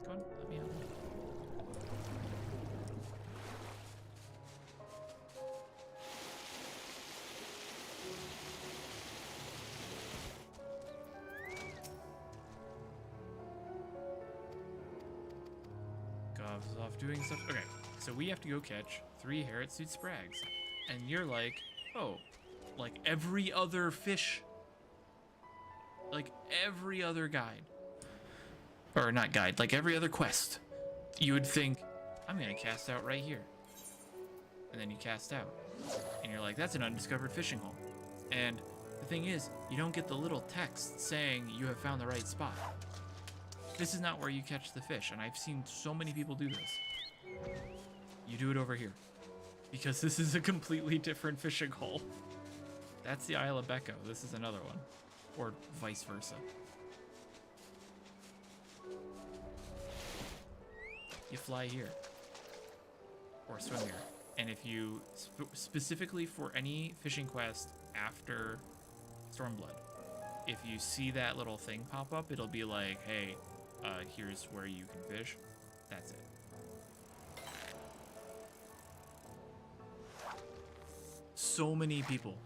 Go on, let me out. Gov's off doing stuff. Okay, so we have to go catch 3 Harrotsuit sprags. And you're like, oh, like every other fish, like every other guide, or not guide, like every other quest, you would think, I'm gonna cast out right here. And then you cast out. And you're like, that's an undiscovered fishing hole. And the thing is, you don't get the little text saying you have found the right spot. This is not where you catch the fish, and I've seen so many people do this. You do it over here. Because this is a completely different fishing hole. That's the Isle of Becco. This is another one. Or vice versa. You fly here. Or swim here. And if you, specifically for any fishing quest after Stormblood, if you see that little thing pop up, it'll be like, hey, here's where you can fish. That's it. So many people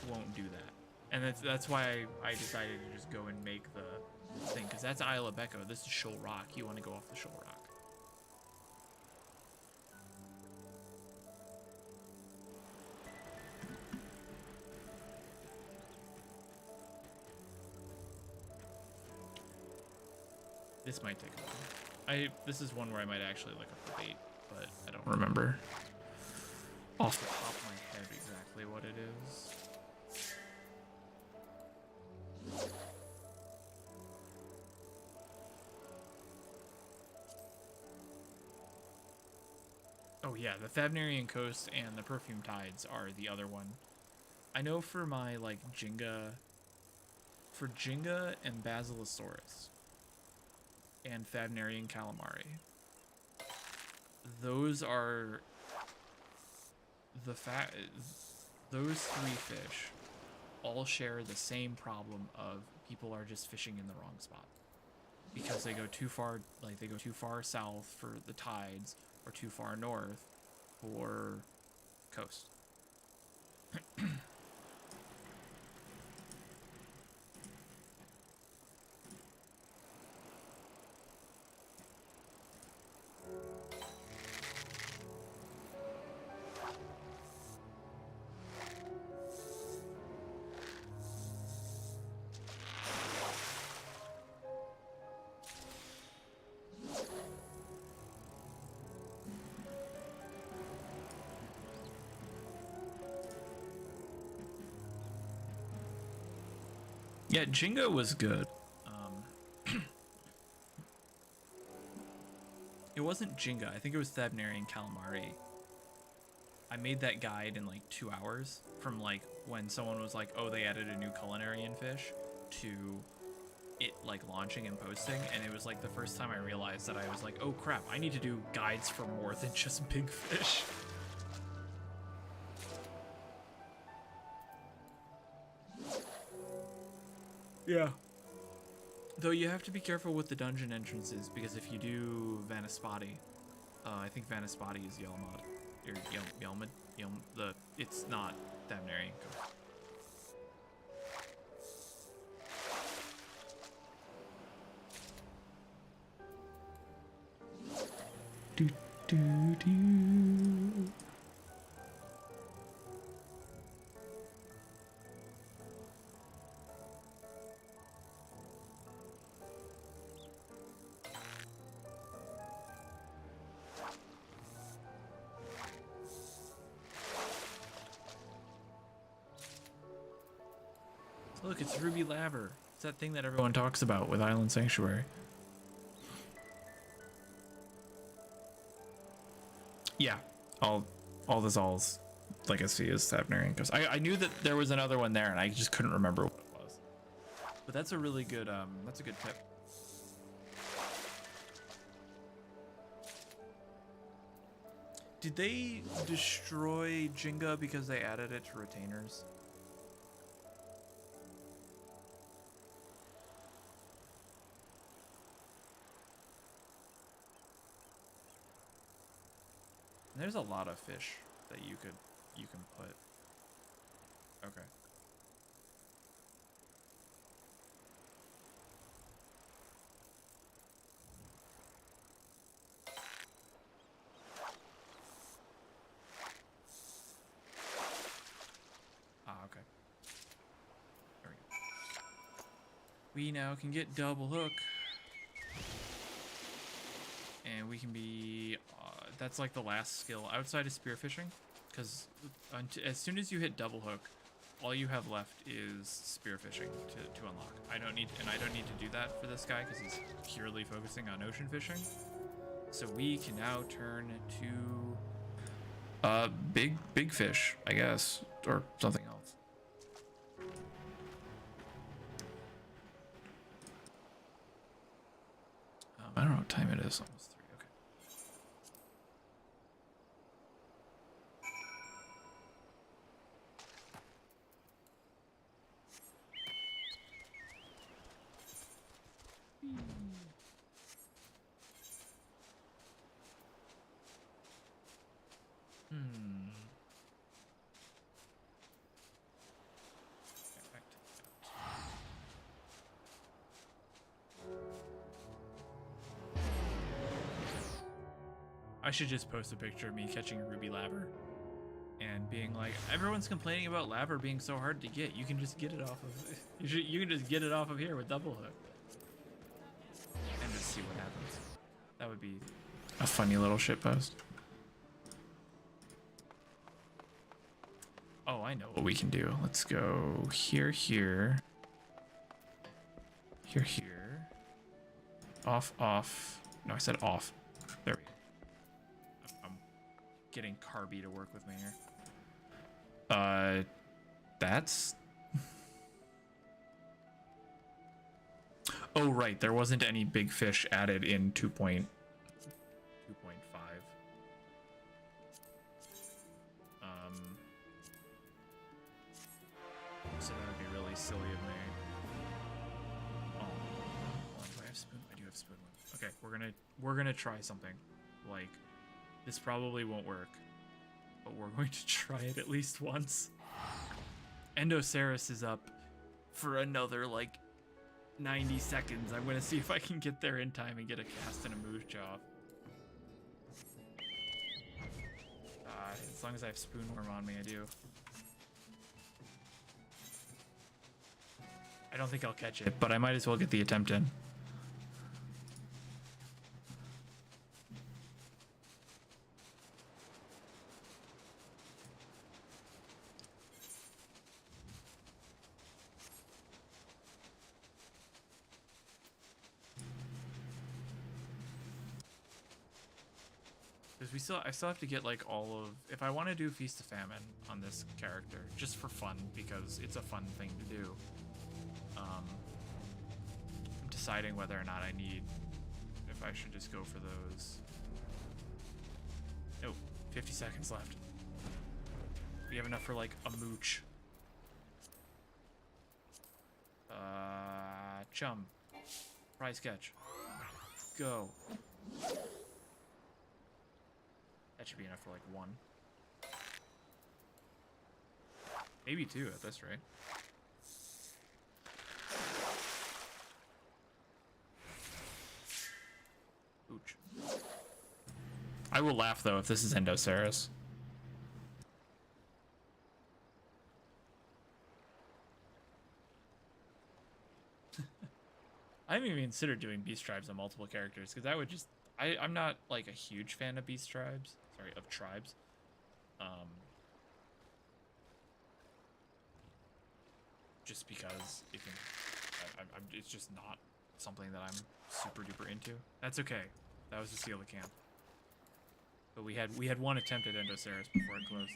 won't do that. And that's why I decided to just go and make the thing, because that's Isle of Becco. This is Shoal Rock. You want to go off the Shoal Rock. This might take a while. This is one where I might actually look up the bait, but I don't remember off the top of my head exactly what it is. Oh yeah, the Thavnarian Coast and the Perfume Tides are the other one. I know for my like Jinga and Basilosaurus and Thavnarian Calamari, those are those 3 fish all share the same problem of people are just fishing in the wrong spot because they go too far, like they go too far south for the tides or too far north for coast. Yeah, Jingo was good. It wasn't Jinga. I think it was Thavnarian Calamari. I made that guide in like 2 hours from like when someone was like, oh, they added a new culinarian fish to it like launching and posting. And it was like the first time I realized that I was like, oh crap, I need to do guides for more than just big fish. Yeah. Though you have to be careful with the dungeon entrances, because if you do Vanaspati, I think Vanaspati is Yelmod. Or Yelmod? It's not Thavnarian. Do, do. Look, it's ruby laver. It's that thing that everyone talks about with Island Sanctuary. Yeah, all the Zal's legacy is Savnarian Coast. I knew that there was another one there, and I just couldn't remember what it was. But that's a really good that's a good tip. Did they destroy Jenga because they added it to retainers? There's a lot of fish that you can put. Okay. Okay. There we go. We now can get double hook. And we can be, that's like the last skill outside of spearfishing, because as soon as you hit double hook, all you have left is spearfishing to unlock. I don't need to do that for this guy because he's purely focusing on ocean fishing. So we can now turn to big fish, I guess, or something else. I don't know what time it is. Almost 3. Okay. I should just post a picture of me catching a ruby laver and being like, everyone's complaining about laver being so hard to get. You can just get it off of you can just get it off of here with double hook. And just see what happens. That would be a funny little shit post. Oh, I know what we can do. Let's go here, here. Here, here. Off, off. No, I said off. There we go. I'm getting Carby to work with me here. That's... Oh, right. There wasn't any big fish added in 2.5. So that would be really silly of me. Oh, do I have spoon? I do have spoon one. Okay, we're gonna try something. Like, this probably won't work, but we're going to try it at least once. Endoceras is up for another like 90 seconds. I'm gonna see if I can get there in time and get a cast and a mooch off. As long as I have spoonworm on me, I do. I don't think I'll catch it, but I might as well get the attempt in. Because I still have to get like all of, if I want to do Feast of Famine on this character, just for fun, because it's a fun thing to do. I'm deciding whether or not if I should just go for those. Nope, 50 seconds left. We have enough for like a mooch. Chum. Prize catch. Go. That should be enough for like 1. Maybe 2 at this rate. Ooch. I will laugh though if this is Endoceras. I haven't even considered doing beast tribes on multiple characters because that would just I'm not like a huge fan of beast tribes. Sorry, of tribes. Just because it can, it's just not something that I'm super duper into. That's okay. That was the seal of camp. But we had one attempt at Endoceras before it closed.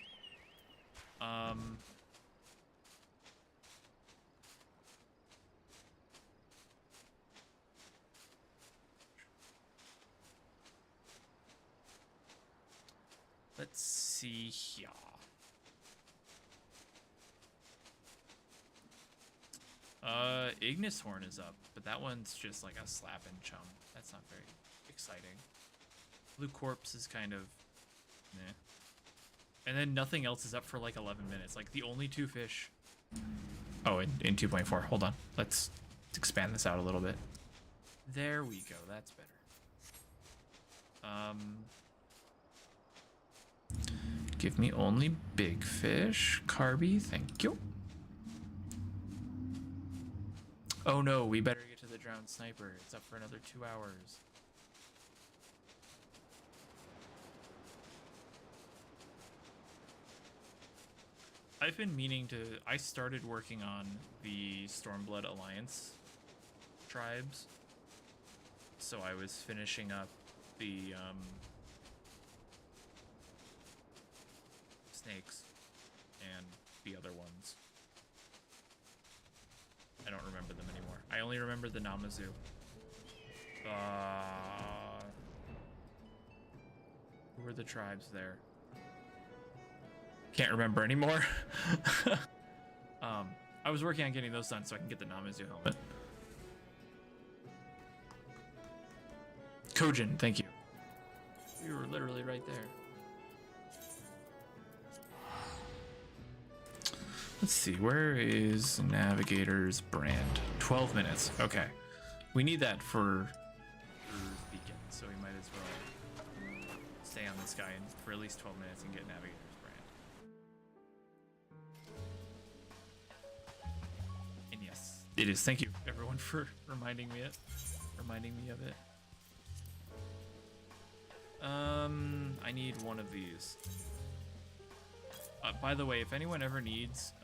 Let's see here. Ignis Horn is up, but that one's just like a slap and chum. That's not very exciting. Blue Corpse is kind of meh. And then nothing else is up for like 11 minutes. Like the only two fish. Oh, in 2.4. Hold on. Let's expand this out a little bit. There we go. That's better. Give me only big fish. Carby, thank you. Oh no, we better get to the drowned sniper. It's up for another 2 hours. I've been meaning to... I started working on the Stormblood Alliance tribes. So I was finishing up the snakes and the other ones. I don't remember them anymore. I only remember the Namazu. Who were the tribes there? Can't remember anymore. I was working on getting those done so I can get the Namazu helmet. Kojin, thank you. You were literally right there. Let's see, where is Navigator's brand? 12 minutes, okay. We need that for Beacon, so we might as well stay on this guy for at least 12 minutes and get Navigator's brand. And yes, it is. Thank you, everyone, for reminding me of it. I need one of these. By the way, if anyone ever needs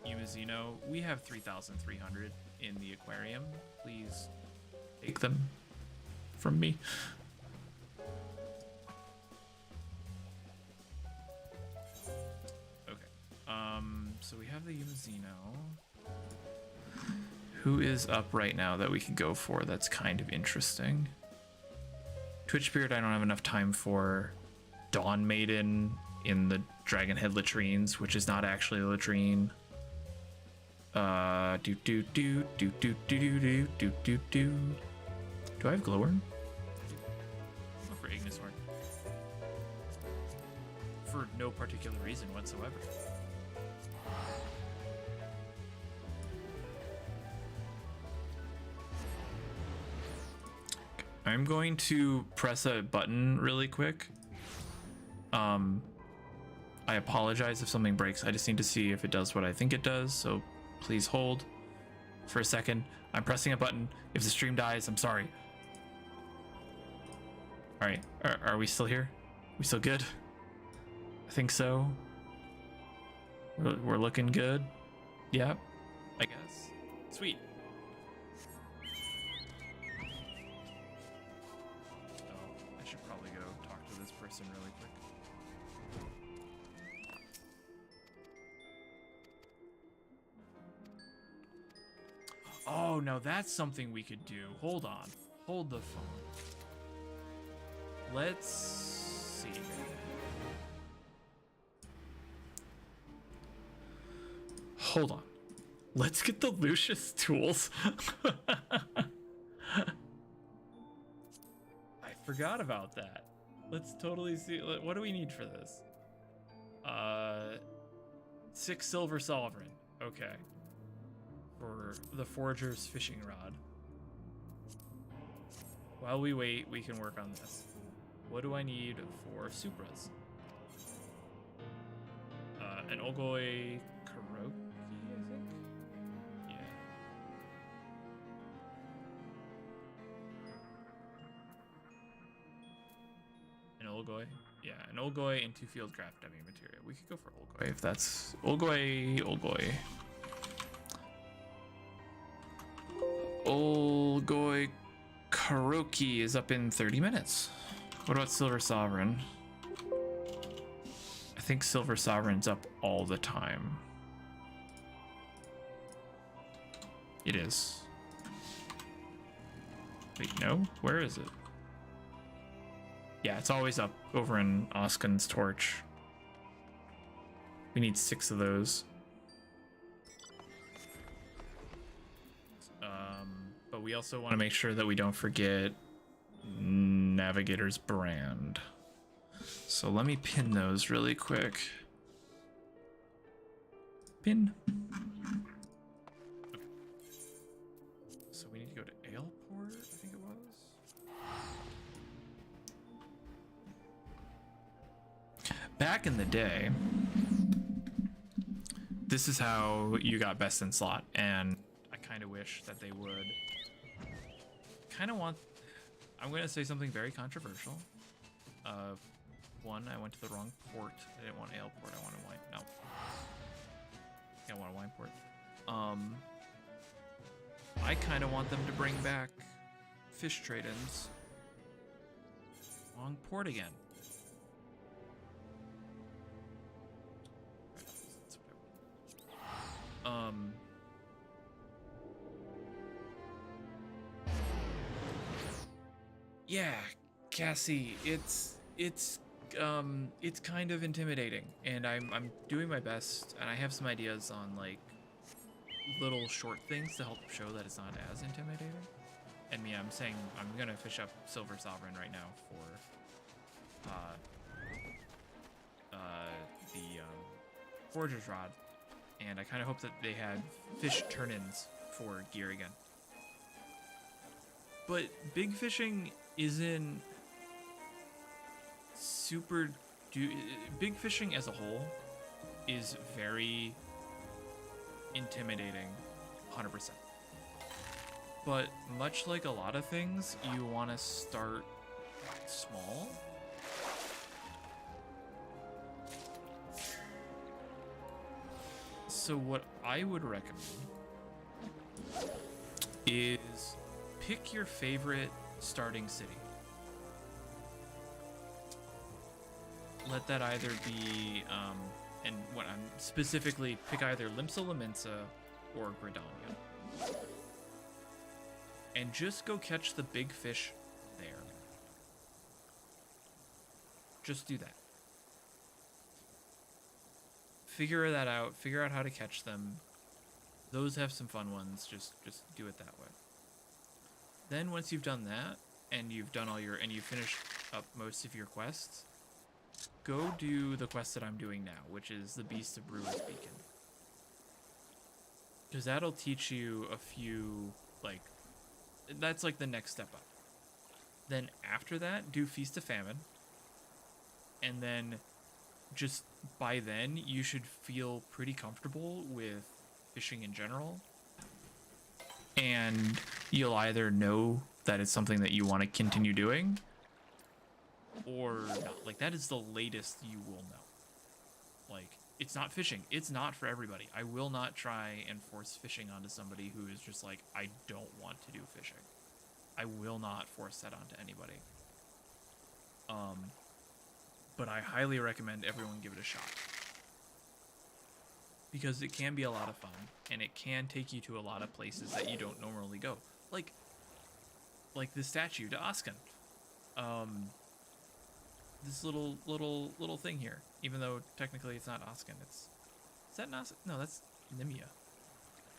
Umazino, we have 3,300 in the aquarium. Please take them from me. Okay. So we have the Umazino. Who is up right now that we could go for? That's kind of interesting. Twitch Spirit, I don't have enough time for. Dawn Maiden in the Dragonhead latrines, which is not actually a latrine. Do I have glowworm? Oh, for Ignis Horn. For no particular reason whatsoever. I'm going to press a button really quick. I apologize if something breaks. I just need to see if it does what I think it does, so please hold for a second. I'm pressing a button. If the stream dies, I'm sorry. All right, are we still here? We still good? I think so. We're looking good. Yep, I guess. Sweet. Oh, I should probably go talk to this person really quick. Oh, now that's something we could do. Hold on. Hold the phone. Let's see. Hold on. Let's get the Lucius tools. I forgot about that. Let's totally see. What do we need for this? 6 silver sovereign. Okay. For the Forger's fishing rod. While we wait, we can work on this. What do I need for Supras? An Olgoi Kuroki, I think? Yeah. An Olgoi? Yeah, an Olgoi and 2 field craft dubbing material. We could go for Olgoi if that's... Olgoi. Olgoi Kuroki is up in 30 minutes. What about Silver Sovereign? I think Silver Sovereign's up all the time. It is. Wait, no? Where is it? Yeah, it's always up over in Oskin's Torch. We need 6 of those. But we also want to make sure that we don't forget Navigator's Brand. So let me pin those really quick. Pin. Okay. So we need to go to Aleport, I think it was. Back in the day, this is how you got best in slot, and I kind of wish that they would I'm going to say something very controversial. One, I went to the wrong port. I didn't want Aleport, I wanted wine. No. I want a wine port. I kind of want them to bring back fish trade-ins. Wrong port again. Yeah, Cassie, it's kind of intimidating, and I'm doing my best, and I have some ideas on like little short things to help show that it's not as intimidating. And yeah, I'm saying I'm gonna fish up Silver Sovereign right now for the Forger's Rod, and I kind of hope that they had fish turn-ins for gear again. But big fishing isn't super... Big fishing as a whole is very intimidating, 100%. But much like a lot of things, you want to start small. So what I would recommend is pick your favorite starting city. Let that either be, and what I'm specifically, pick either Limsa Laminsa or Gridania. And just go catch the big fish there. Just do that. Figure that out. Figure out how to catch them. Those have some fun ones. Just do it that way. Then once you've done that, and you've done all your, and you've finished up most of your quests, go do the quest that I'm doing now, which is the Beast of Brewer's Beacon. Because that'll teach you a few, like, that's like the next step up. Then after that, do Feast of Famine. And then just by then, you should feel pretty comfortable with fishing in general. And you'll either know that it's something that you want to continue doing or not. Like, that is the latest you will know. Like, it's not fishing. It's not for everybody. I will not try and force fishing onto somebody who is just like, I don't want to do fishing. I will not force that onto anybody. But I highly recommend everyone give it a shot. Because it can be a lot of fun, and it can take you to a lot of places that you don't normally go. Like the statue to Oskin. This little thing here, even though technically it's not Oskin. Is that not? No, that's Nimia.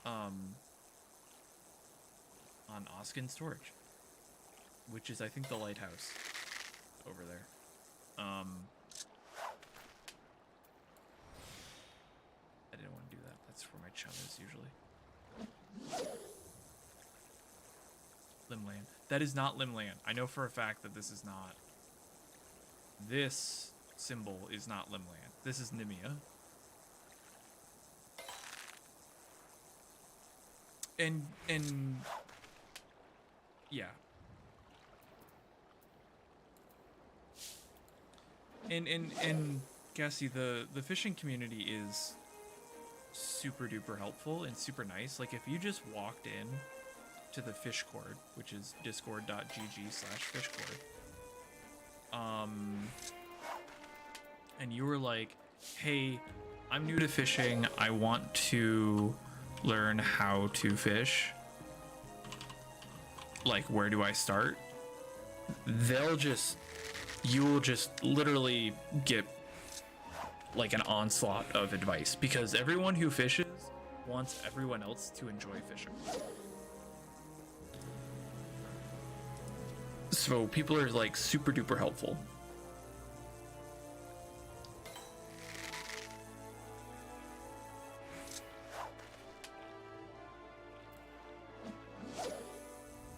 On Oskin's Torch, which is I think the lighthouse over there. I didn't want to do that. That's where my chum is usually. Limland. That is not Limland. I know for a fact that this is not This symbol is not Limland. This is Nemea. And yeah. And Cassie, the fishing community is super duper helpful and super nice. Like, if you just walked in to the Fishcord, which is discord.gg/fishcord, and you were like, hey, I'm new to fishing, I want to learn how to fish, like, where do I start? You will just literally get like an onslaught of advice, because everyone who fishes wants everyone else to enjoy fishing. So people are like super duper helpful.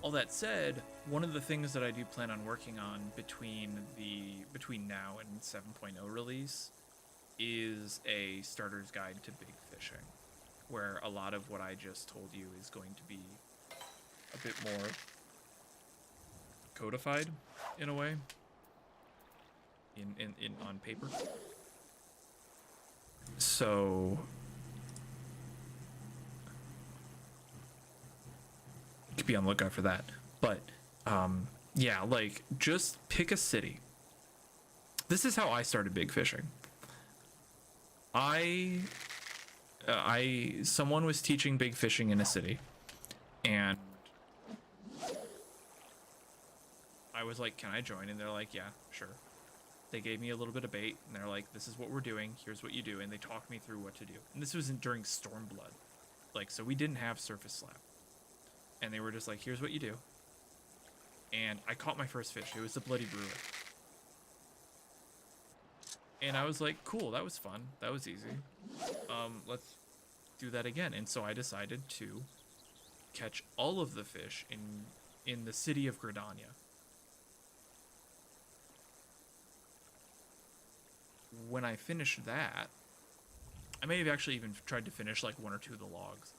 All that said, one of the things that I do plan on working on between now and 7.0 release is a starter's guide to big fishing, where a lot of what I just told you is going to be a bit more codified in a way, in on paper. So you could be on the lookout for that. But yeah, like, just pick a city. This is how I started big fishing. Someone was teaching big fishing in a city, and I was like, can I join? And they're like, yeah, sure. They gave me a little bit of bait, and they're like, this is what we're doing, here's what you do, and they talked me through what to do. And this was during Stormblood, like, so we didn't have surface slap, and they were just like, here's what you do. And I caught my first fish. It was a bloody brewer. And I was like, cool, that was fun. That was easy. Let's do that again. And so I decided to catch all of the fish in the city of Gridania. When I finished that, I may have actually even tried to finish like one or two of the logs,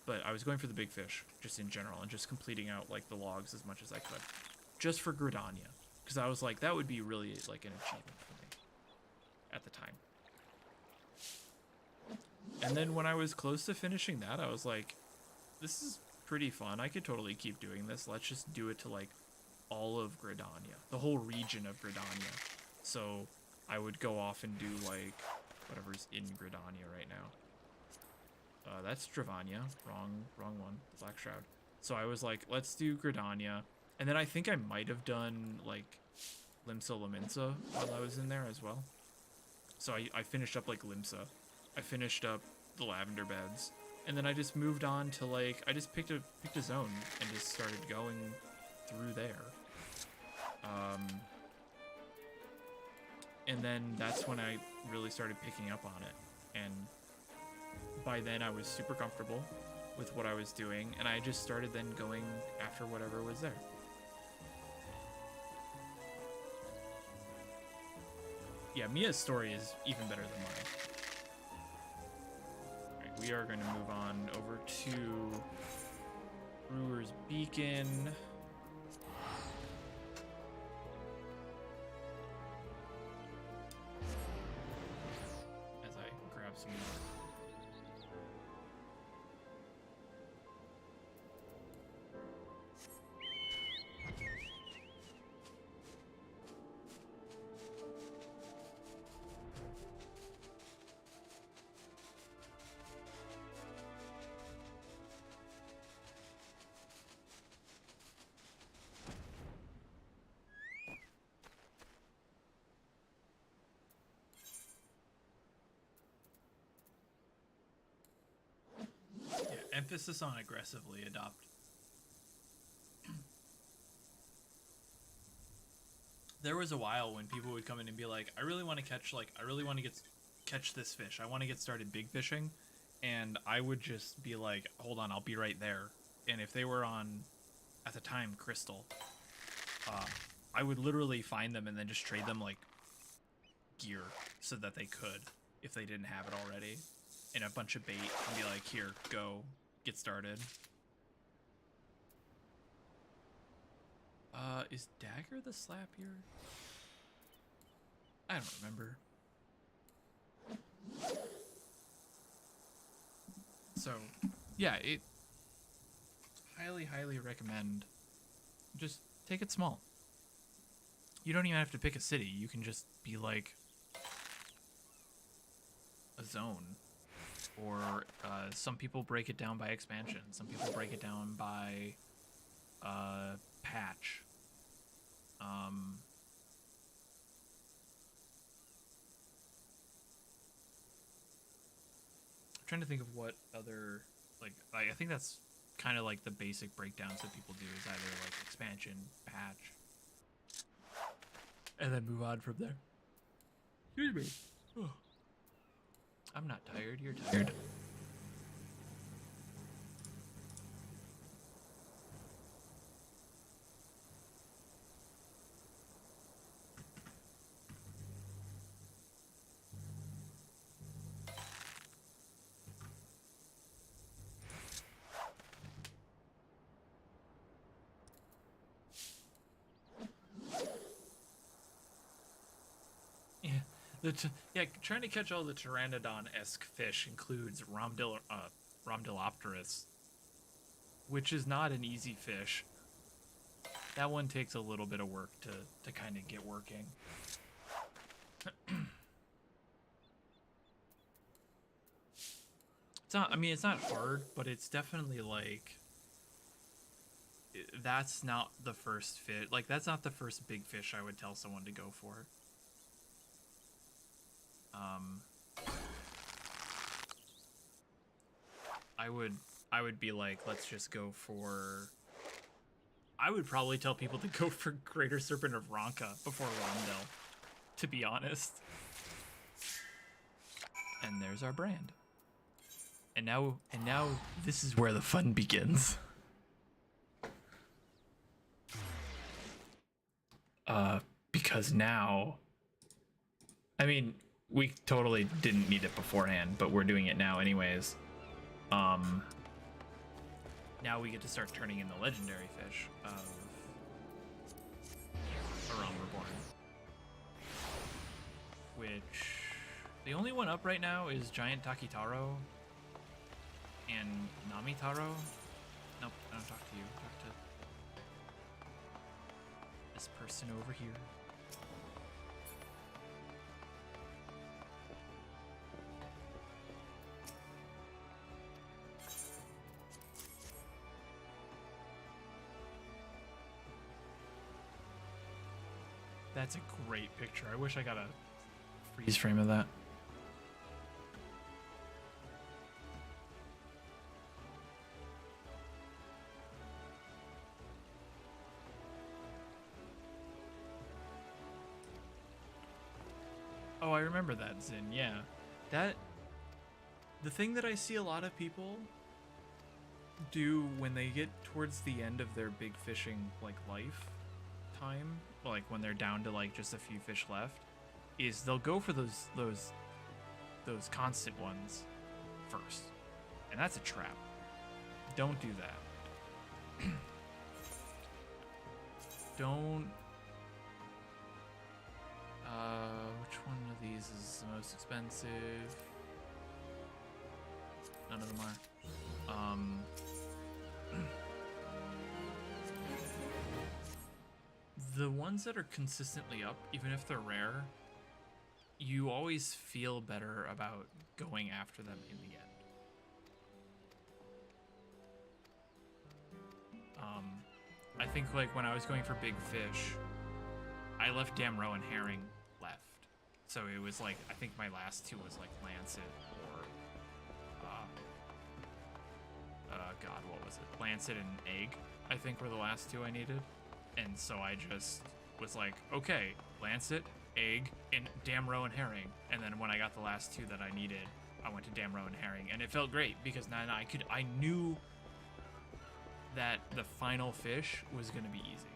but I was going for the big fish just in general and just completing out like the logs as much as I could, just for Gridania, because I was like, that would be really like an achievement for me at the time. And then when I was close to finishing that, I was like, this is pretty fun. I could totally keep doing this. Let's just do it to like all of Gridania, the whole region of Gridania. So I would go off and do like whatever's in Gridania right now. That's Dravania. Wrong one. Black Shroud. So I was like, let's do Gridania. And then I think I might have done like Limsa Laminsa while I was in there as well. So I finished up like Limsa. I finished up the Lavender Beds. And then I just moved on to like, I just picked a zone and just started going through there. And then that's when I really started picking up on it. And by then I was super comfortable with what I was doing, and I just started then going after whatever was there. Yeah, Mia's story is even better than mine. Alright, we are going to move on over to Brewer's Beacon. As I grab some more. Emphasis on aggressively adopt. There was a while when people would come in and be like, I really want to catch this fish. I want to get started big fishing. And I would just be like, hold on, I'll be right there. And if they were on, at the time, Crystal, I would literally find them and then just trade them like gear so that they could, if they didn't have it already, and a bunch of bait and be like, here, go, get started. Is Dagger the slappier? I don't remember. So, yeah, it highly recommend just take it small. You don't even have to pick a city. You can just be like a zone. Or some people break it down by expansion. Some people break it down by patch. I'm trying to think of what other, like, I think that's kind of like the basic breakdowns that people do is either like expansion, patch, and then move on from there. Excuse me. Oh. I'm not tired, you're tired. Yeah, trying to catch all the pteranodon-esque fish includes Rhomdilopterus, which is not an easy fish. That one takes a little bit of work to kind of get working. It's not, I mean, it's not hard, but it's definitely like, that's not the first fish. Like, that's not the first big fish I would tell someone to go for. I would be like, let's just go for, I would probably tell people to go for Greater Serpent of Ronka before Rondell, to be honest. And there's our brand. And now this is where the fun begins. Because now, I mean, we totally didn't need it beforehand, but we're doing it now anyways. Now we get to start turning in the legendary fish of Aram Reborn. Which, the only one up right now is Giant Takitaro and Namitaro. Nope, I don't talk to you. Talk to this person over here. That's a great picture. I wish I got a freeze frame of that. Oh, I remember that, Zin. Yeah. The thing that I see a lot of people do when they get towards the end of their big fishing, like, life time, like when they're down to like just a few fish left, is they'll go for those constant ones first, and that's a trap. Don't do that. Don't. Which one of these is the most expensive? None of them are. The ones that are consistently up, even if they're rare, you always feel better about going after them in the end. I think like when I was going for big fish, I left Damro and Herring left. So it was like, I think my last two was like Lancet or, God, what was it? Lancet and Egg, I think were the last two I needed. And so I just was like, okay, Lancet, Egg, and Damro and Herring. And then when I got the last two that I needed, I went to Damro and Herring. And it felt great because then I knew that the final fish was going to be easy.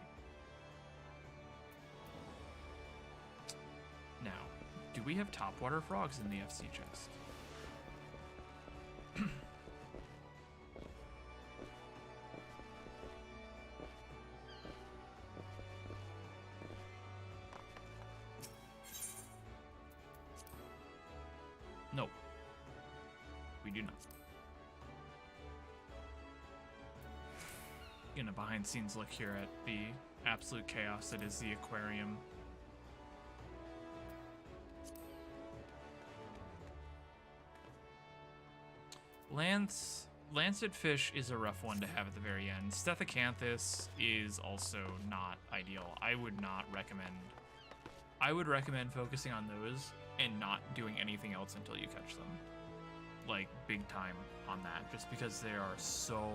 Now, Do we have topwater frogs in the FC chest? No. We do not. Getting a behind scenes look here at the absolute chaos that is the aquarium. Lancet fish is a rough one to have at the very end. Stethecanthus is also not ideal. I would recommend focusing on those and not doing anything else until you catch them. Like, big time on that, just because they are so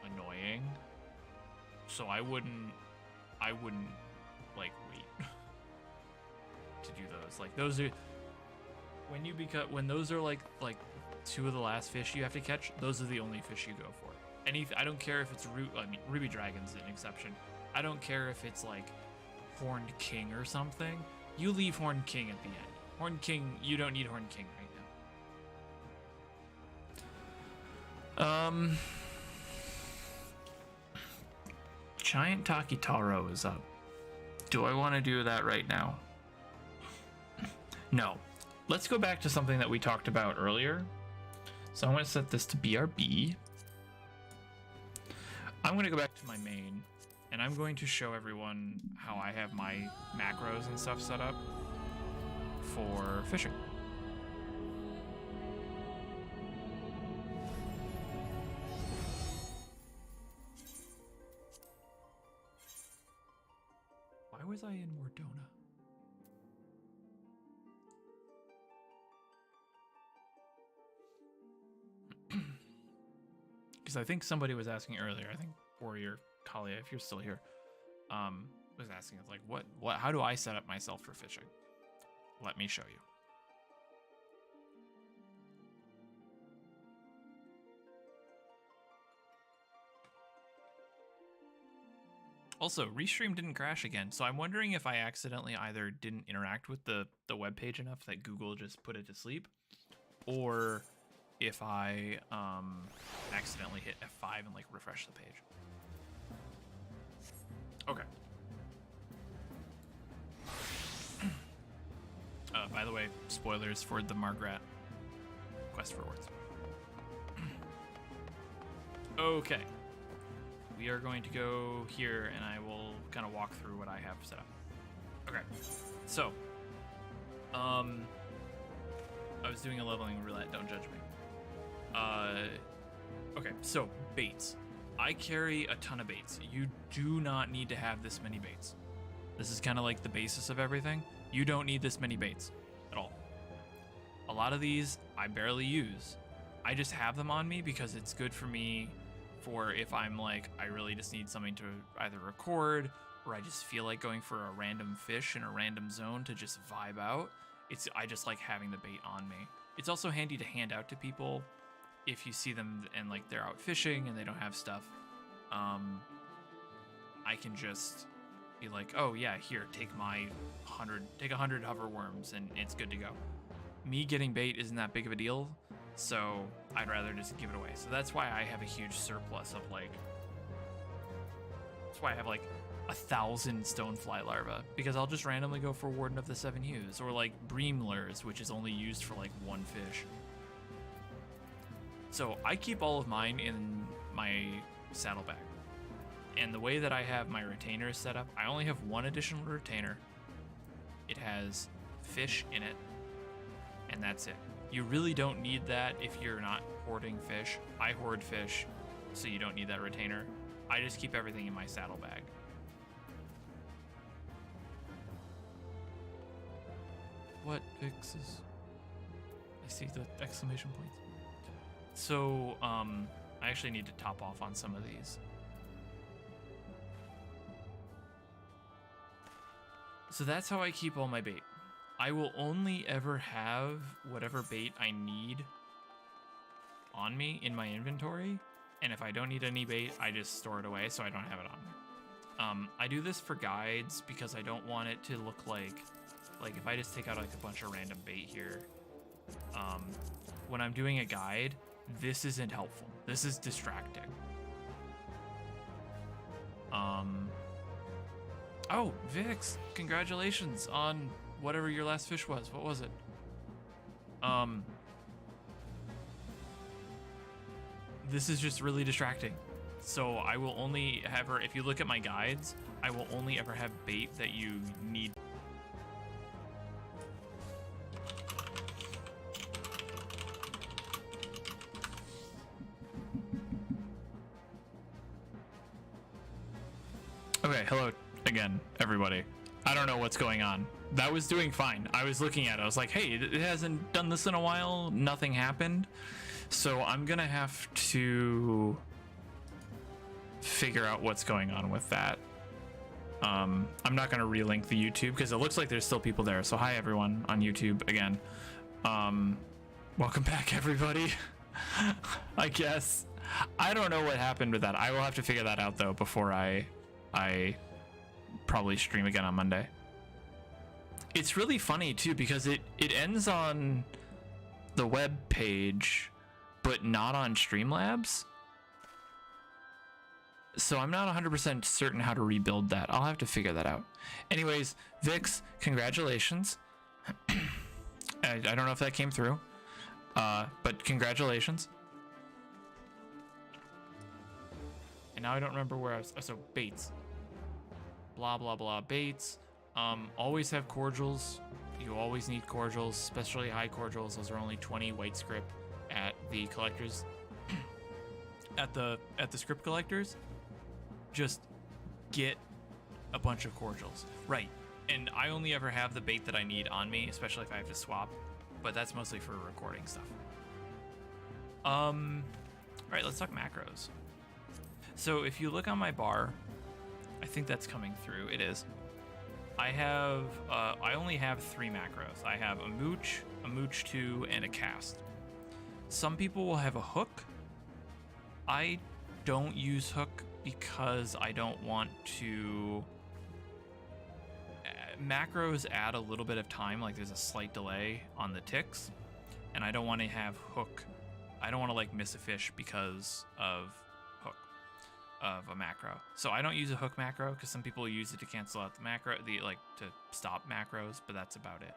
annoying. So I wouldn't like wait to do those. Like, those are when those are like two of the last fish you have to catch, those are the only fish you go for. I don't care if it's Ruby Dragon's an exception. I don't care if it's like Horned King or something. You leave Horned King at the end. Horned King, you don't need Horned King right now. Giant Takitaro is up. Do I want to do that right now? No. Let's go back to something that we talked about earlier. So I'm going to set this to BRB. I'm going to go back to my main, and I'm going to show everyone how I have my macros and stuff set up for fishing. Why was I in Wardona? Because I think somebody was asking earlier, I think Warrior Kalia, if you're still here, was asking, it's like, what, how do I set up myself for fishing? Let me show you. Also, Restream didn't crash again, so I'm wondering if I accidentally either didn't interact with the web page enough that Google just put it to sleep, or if I accidentally hit F5 and like refresh the page. Okay. By the way, spoilers for the Margrat Quest for Words. Okay. We are going to go here and I will kind of walk through what I have set up. Okay. So, I was doing a leveling roulette, don't judge me. Okay, so baits. I carry a ton of baits. You do not need to have this many baits. This is kind of like the basis of everything. You don't need this many baits at all. A lot of these I barely use. I just have them on me because it's good for me for if I'm like, I really just need something to either record or I just feel like going for a random fish in a random zone to just vibe out. I just like having the bait on me. It's also handy to hand out to people if you see them and like they're out fishing and they don't have stuff. I can just be like, oh yeah, here, take 100 hover worms and it's good to go. Me getting bait isn't that big of a deal, so I'd rather just give it away. So that's why I have a huge surplus of like, that's why I have like 1,000 stonefly larvae, because I'll just randomly go for Warden of the Seven Hues, or like bream lures, which is only used for like one fish. So I keep all of mine in my saddlebag. And the way that I have my retainers set up, I only have one additional retainer. It has fish in it, and that's it. You really don't need that if you're not hoarding fish. I hoard fish, so you don't need that retainer. I just keep everything in my saddlebag. What fixes? I see the exclamation points. So, I actually need to top off on some of these. So that's how I keep all my bait. I will only ever have whatever bait I need on me in my inventory. And if I don't need any bait, I just store it away so I don't have it on me. I do this for guides because I don't want it to look like if I just take out like a bunch of random bait here, when I'm doing a guide, this isn't helpful. This is distracting. Oh, Vix, congratulations on whatever your last fish was. What was it? This is just really distracting. So I will only have her, if you look at my guides, I will only ever have bait that you need. Okay, hello again, everybody. I don't know what's going on. That was doing fine. I was looking at it. I was like, hey, it hasn't done this in a while. Nothing happened. So I'm gonna have to figure out what's going on with that. I'm not gonna relink the YouTube because it looks like there's still people there. So hi everyone on YouTube again. Welcome back everybody. I guess. I don't know what happened with that. I will have to figure that out though before I probably stream again on Monday. It's really funny too because it ends on the web page but not on Streamlabs. So I'm not 100% certain how to rebuild that. I'll have to figure that out. Anyways, Vix, congratulations. I don't know if that came through, but congratulations. And now I don't remember where I was. Oh, so baits. Blah, blah, blah, baits. Always have cordials. You always need cordials, especially high cordials. Those are only 20 white script at the collectors. At the script collectors. Just get a bunch of cordials. Right. And I only ever have the bait that I need on me, especially if I have to swap. But that's mostly for recording stuff. All right, let's talk macros. So if you look on my bar, I think that's coming through. It is. I only have 3 macros. I have a mooch 2, and a cast. Some people will have a hook. I don't use hook because I don't want to. Macros add a little bit of time, like there's a slight delay on the ticks, and I don't want to have hook. I don't want to like miss a fish because of hook of a macro. So I don't use a hook macro because some people use it to cancel out the macro, to stop macros, but that's about it.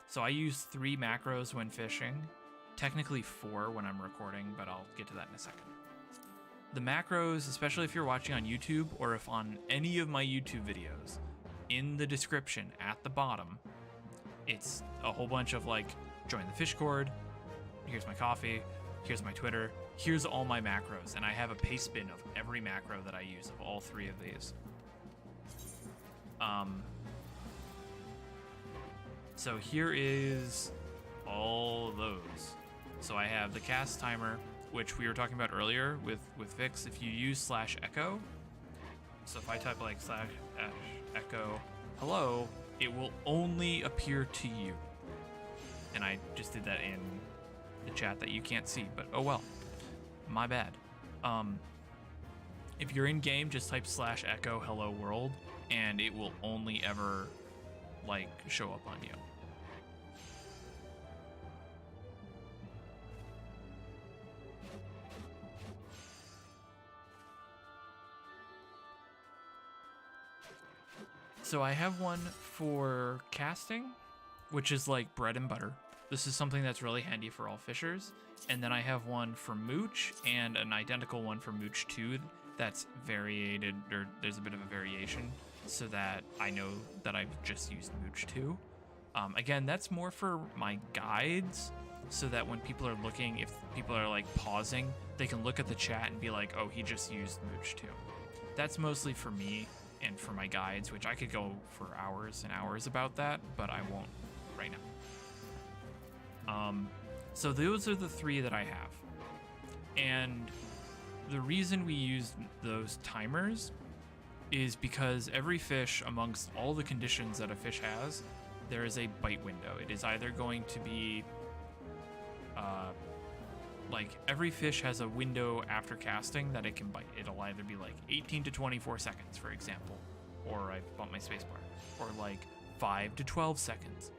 So I use 3 macros when fishing, technically 4 when I'm recording, but I'll get to that in a second. The macros, especially if you're watching on YouTube or if on any of my YouTube videos, in the description at the bottom, it's a whole bunch of like, join the fish cord, here's my coffee, here's my Twitter, here's all my macros, and I have a paste bin of every macro that I use of all 3 of these. So here is all those. So I have the cast timer, which we were talking about earlier with Vix. If you use /echo, so if I type like /echo hello, it will only appear to you. And I just did that in the chat that you can't see, but oh well, my bad. If you're in game, just type /echo hello world, and it will only ever like show up on you. So I have one for casting, which is like bread and butter. This is something that's really handy for all fishers. And then I have one for mooch and an identical one for mooch 2 that's variated, or there's a bit of a variation so that I know that I've just used mooch 2. Again, that's more for my guides so that when people are looking, if people are like pausing, they can look at the chat and be like, oh, he just used mooch 2. That's mostly for me and for my guides, which I could go for hours and hours about that, but I won't right now. So those are the 3 that I have. And the reason we use those timers is because every fish, amongst all the conditions that a fish has, there is a bite window. It is either going to be like every fish has a window after casting that it can bite. It'll either be like 18 to 24 seconds, for example, or I bumped my spacebar, or like 5 to 12 seconds.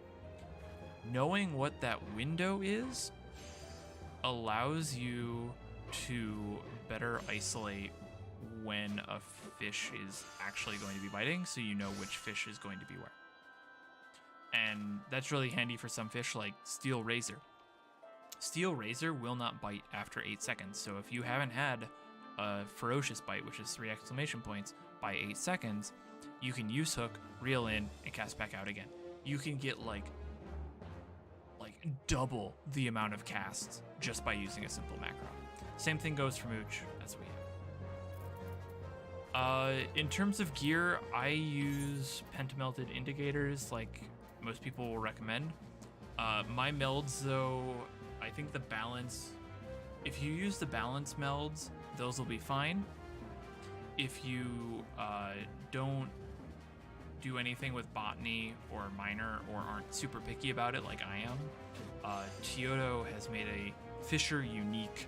Knowing what that window is allows you to better isolate when a fish is actually going to be biting, so you know which fish is going to be where. And that's really handy for some fish like steel razor. Steel razor will not bite after 8 seconds, so if you haven't had a ferocious bite, which is 3 exclamation points, by 8 seconds, you can use hook, reel in, and cast back out again. You can get like double the amount of casts just by using a simple macro. Same thing goes for Mooch, as we have. In terms of gear, I use pentamelted indicators like most people will recommend. My melds though, I think the balance, if you use the balance melds, those will be fine. If you don't do anything with botany or minor or aren't super picky about it like I am, Pt2 has made a Fisher unique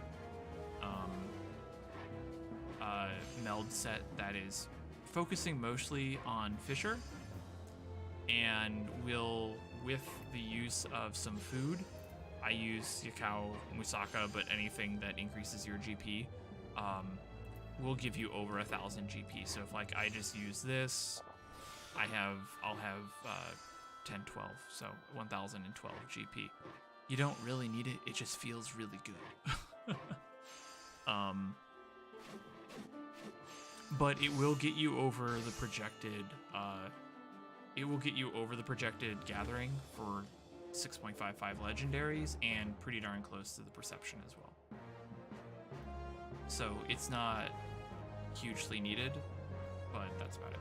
meld set that is focusing mostly on Fisher and will, with the use of some food, I use Yakao Musaka, but anything that increases your GP will give you over 1,000 GP. So if like I just use this, I'll have 10, 12, so 1,012 GP. You don't really need it, it just feels really good. But it will get you over the projected gathering for 6.55 legendaries and pretty darn close to the perception as well. So it's not hugely needed, but that's about it.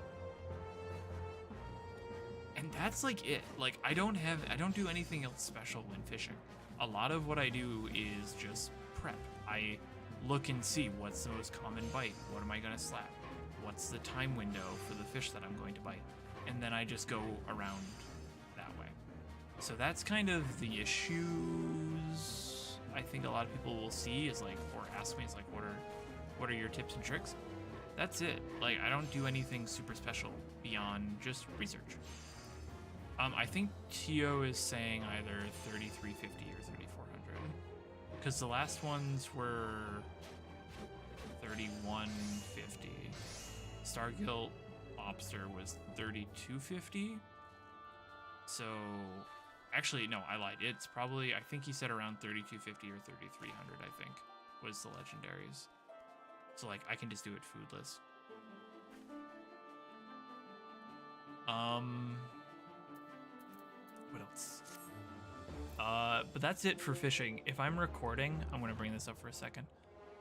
And that's like it. Like I don't do anything else special when fishing. A lot of what I do is just prep. I look and see what's the most common bite. What am I gonna slap? What's the time window for the fish that I'm going to bite? And then I just go around that way. So that's kind of the issues I think a lot of people will see is like, or ask me, is like, what are your tips and tricks? That's it. Like I don't do anything super special beyond just research. I think Tio is saying either 3,350 or 3,400, because the last ones were 3,150. Stargilt Lobster was 3,250. So, actually, no, I lied. It's probably, I think he said around 3,250 or 3,300, I think, was the legendaries. So, like, I can just do it foodless. What else? But that's it for fishing. If I'm recording, I'm going to bring this up for a second.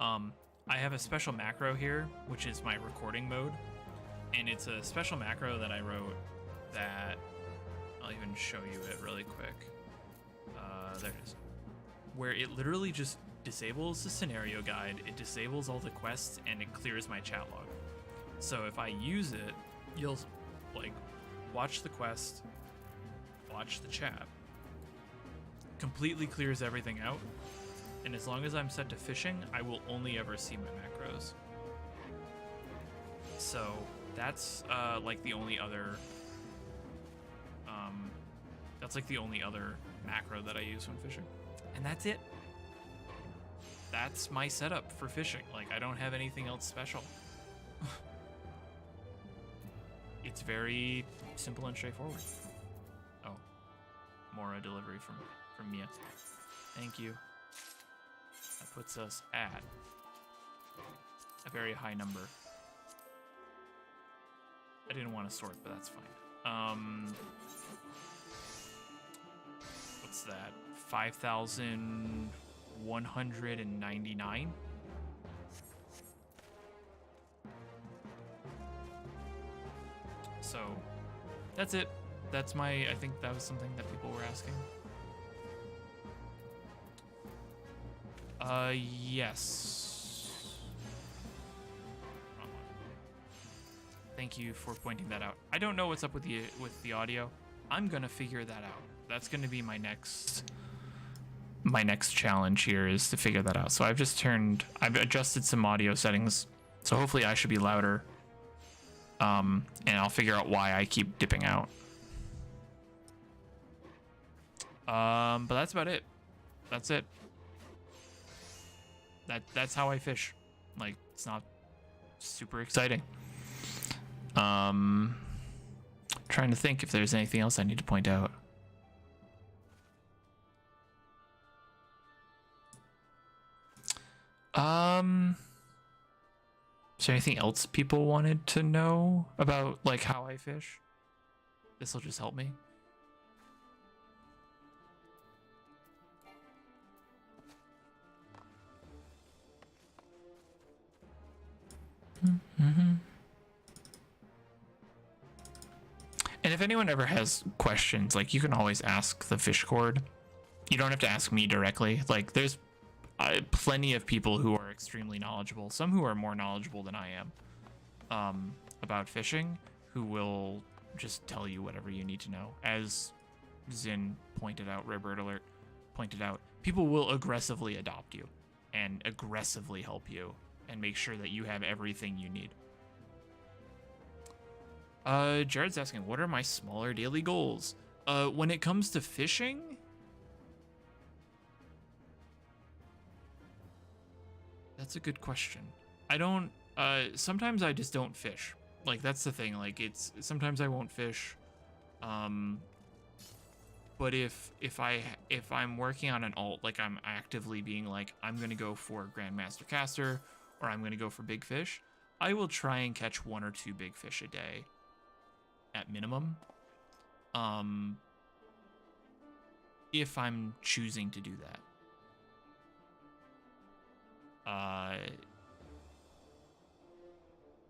I have a special macro here, which is my recording mode. And it's a special macro that I wrote that I'll even show you it really quick. There it is. Where it literally just disables the scenario guide, it disables all the quests, and it clears my chat log. So if I use it, you'll like watch the quest, watch the chat, completely clears everything out, and as long as I'm set to fishing, I will only ever see my macros. So that's like the only other macro that I use when fishing, and that's it. That's my setup for fishing. Like I don't have anything else special. It's very simple and straightforward. Oh, more a delivery from Mia. Thank you. That puts us at a very high number. I didn't want to sort, but that's fine. What's that? 5,199. So that's it. That's I think that was something that people were asking. Yes. Thank you for pointing that out. I don't know what's up with the audio. I'm gonna figure that out. That's gonna be my next my next challenge here is to figure that out. So I've adjusted some audio settings, so hopefully I should be louder. And I'll figure out why I keep dipping out. But that's about it. That's it. That's how I fish. Like, it's not super exciting. Trying to think if there's anything else I need to point out. Is there anything else people wanted to know about, like, how I fish? This will just help me. Mm-hmm. And if anyone ever has questions, like, you can always ask the fish cord. You don't have to ask me directly. Like, there's plenty of people who are extremely knowledgeable, some who are more knowledgeable than I am, about fishing, who will just tell you whatever you need to know. As Zin pointed out, Redbird Alert pointed out, people will aggressively adopt you and aggressively help you and make sure that you have everything you need. Jared's asking, what are my smaller daily goals? When it comes to fishing, that's a good question. I don't, sometimes I just don't fish. Like, that's the thing. Like, sometimes I won't fish. But if I'm working on an alt, like, I'm actively being like, I'm going to go for Grandmaster Caster, or I'm going to go for big fish, I will try and catch 1 or 2 big fish a day at minimum. If I'm choosing to do that.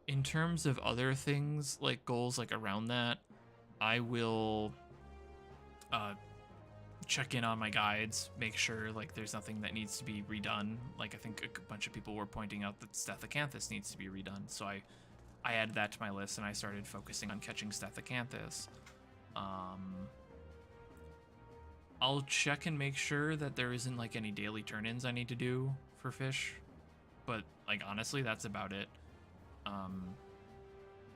In terms of other things, like goals, like around that, I will check in on my guides, make sure like there's nothing that needs to be redone. Like, I think a bunch of people were pointing out that Stethacanthus needs to be redone, so I added that to my list and I started focusing on catching Stethacanthus. I'll check and make sure that there isn't like any daily turn-ins I need to do for fish, but like honestly, that's about it.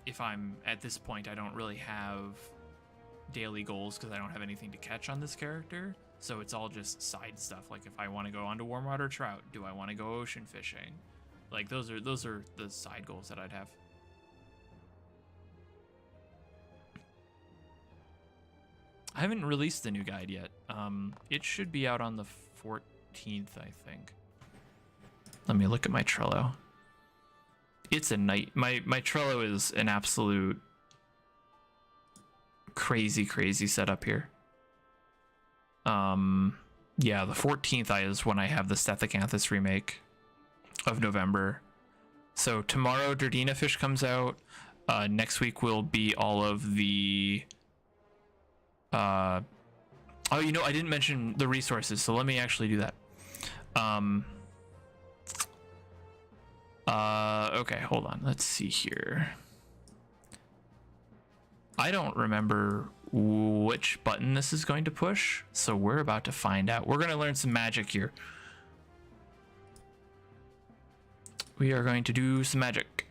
If I'm at this point, I don't really have daily goals because I don't have anything to catch on this character, so it's all just side stuff. Like, if I want to go onto warm water trout, do I want to go ocean fishing? Like, those are the side goals that I'd have. I haven't released the new guide yet. It should be out on the 14th, I think. Let me look at my Trello. It's a night. My Trello is an absolute crazy setup here. Yeah, the 14th is when I have the Stethacanthus remake of November. So tomorrow Durdina Fish comes out. Next week will be all of the oh, you know, I didn't mention the resources, so let me actually do that. Okay, hold on. Let's see here. I don't remember which button this is going to push, so we're about to find out. We're going to learn some magic here. We are going to do some magic.